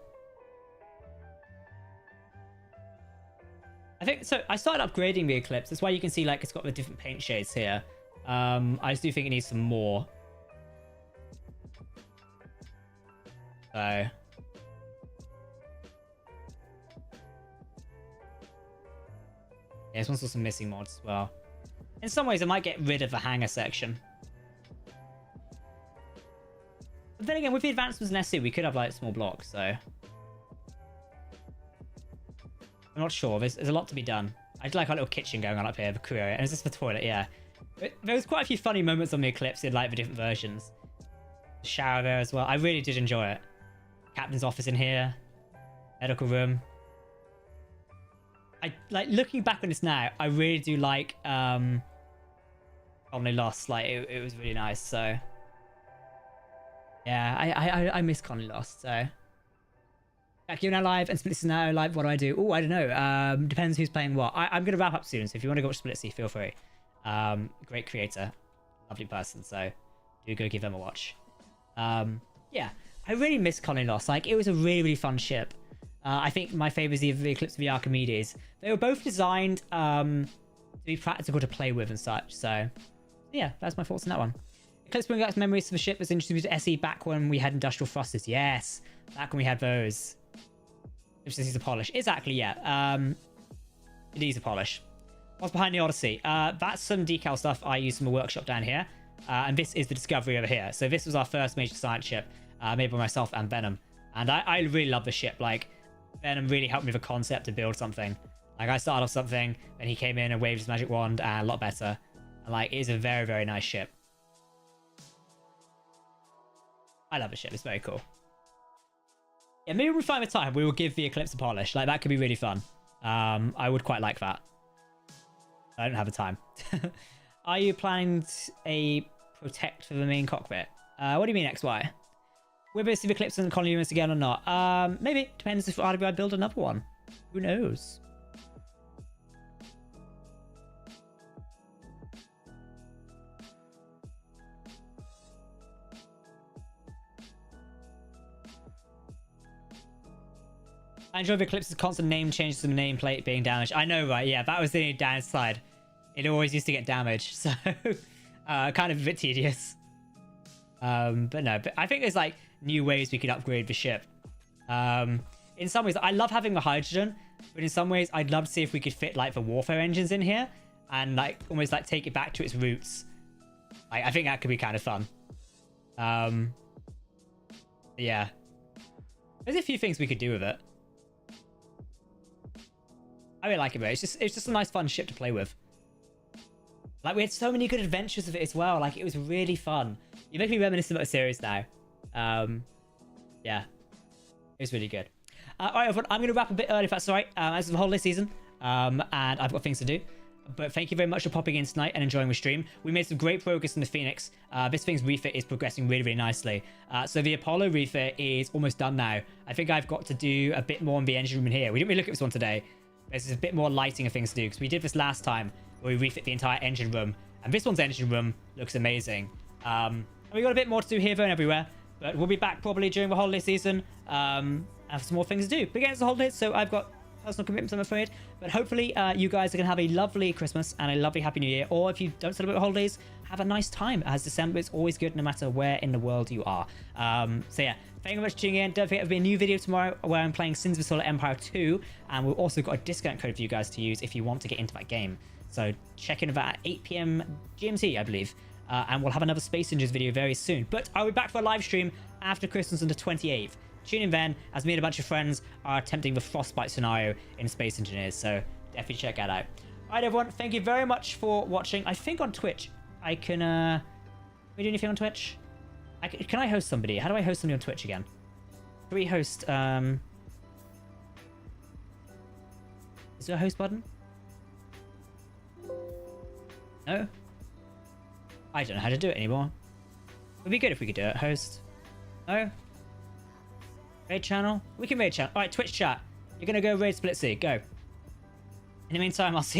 [SPEAKER 1] I think so. I started upgrading the Eclipse. That's why you can see like it's got the different paint shades here. I just do think it needs some more. So yeah, this one's got some missing mods as well. In some ways, I might get rid of the hangar section. But then again, with the advancements in SC, we could have like small blocks, so I'm not sure. There's a lot to be done. I just like our little kitchen going on up here, the crew area. And is this the toilet? Yeah. But there was quite a few funny moments on the Eclipse in like the different versions. The shower there as well. I really did enjoy it. Captain's office in here. Medical room. I like looking back on this now, I really do like Only Lost. Like it was really nice, so yeah, I miss Conley Lost, so Jack, you're now live and Splitsy now live. What do? Oh, I don't know. Depends who's playing what. I'm gonna wrap up soon, so if you want to go watch Splitsy, feel free. Great creator, lovely person, so do go give them a watch. Yeah, I really miss Conley Lost. Like it was a really fun ship. I think my favourite is the Eclipse of the Archimedes. They were both designed to be practical to play with and such. So yeah, that's my thoughts on that one. Eclipse bringing back memories of the ship was introduced to SE back when we had industrial thrusters. Yes, back when we had those. This is a polish. Exactly, yeah. It needs a polish. What's behind the Odyssey? That's some decal stuff I used from a workshop down here. And this is the Discovery over here. So this was our first major science ship made by myself and Venom. And I really love the ship. Like, Venom really helped me with a concept to build something. Like, I started off something, then he came in and waved his magic wand, and a lot better. And, like, it is a very nice ship. I love the ship. It's very cool. Yeah, maybe when we find the time, we will give the Eclipse a polish. Like, that could be really fun. I would quite like that. I don't have the time. Are you planning a protect for the main cockpit? What do you mean, XY? Will we see the Eclipse and colony units again or not? Maybe. Depends if I build another one. Who knows? I enjoy the Eclipse's constant name changes to the nameplate being damaged. I know, right? Yeah, that was the downside. It always used to get damaged, so kind of a bit tedious. But no, but I think there's like new ways we could upgrade the ship. In some ways, I love having the hydrogen, but in some ways, I'd love to see if we could fit like the warfare engines in here and like almost like take it back to its roots. I think that could be kind of fun. Yeah, there's a few things we could do with it. I really like it, but it's just a nice fun ship to play with. Like, we had so many good adventures with it as well. Like, it was really fun. You make me reminiscent about the series now. Yeah. It was really good. All right, everyone. I'm going to wrap a bit early if that's all right. As of the holiday season. And I've got things to do. But thank you very much for popping in tonight and enjoying the stream. We made some great progress in the Phoenix. This thing's refit is progressing really nicely. So the Apollo refit is almost done now. I think I've got to do a bit more on the engine room in here. We didn't really look at this one today. There's a bit more lighting of things to do because we did this last time where we refit the entire engine room. And this one's engine room looks amazing. And we got a bit more to do here, there, and everywhere. But we'll be back probably during the holiday season. Have some more things to do. But again, it's the holidays, so I've got personal commitments, I'm afraid. But hopefully you guys are going to have a lovely Christmas and a lovely Happy New Year. Or if you don't celebrate the holidays, have a nice time, as December is always good no matter where in the world you are. So yeah, thank you very much for tuning in. Don't forget, there'll be a new video tomorrow where I'm playing Sins of the Solar Empire 2. And we've also got a discount code for you guys to use if you want to get into that game. So check in that at 8 PM GMT, I believe. And we'll have another Space Ninjas video very soon. But I'll be back for a live stream after Christmas on the 28th. Tune in then, as me and a bunch of friends are attempting the Frostbite scenario in Space Engineers. So definitely check that out. Alright, everyone. Thank you very much for watching. I think on Twitch, I can... Can we do anything on Twitch? Can I host somebody? How do I host somebody on Twitch again? Can we host... Is there a host button? No? I don't know how to do it anymore. It'd be good if we could do it. Host. No? Raid channel? We can raid channel. Alright, Twitch chat. You're gonna go raid Splitsy. Go. In the meantime, I'll see you later.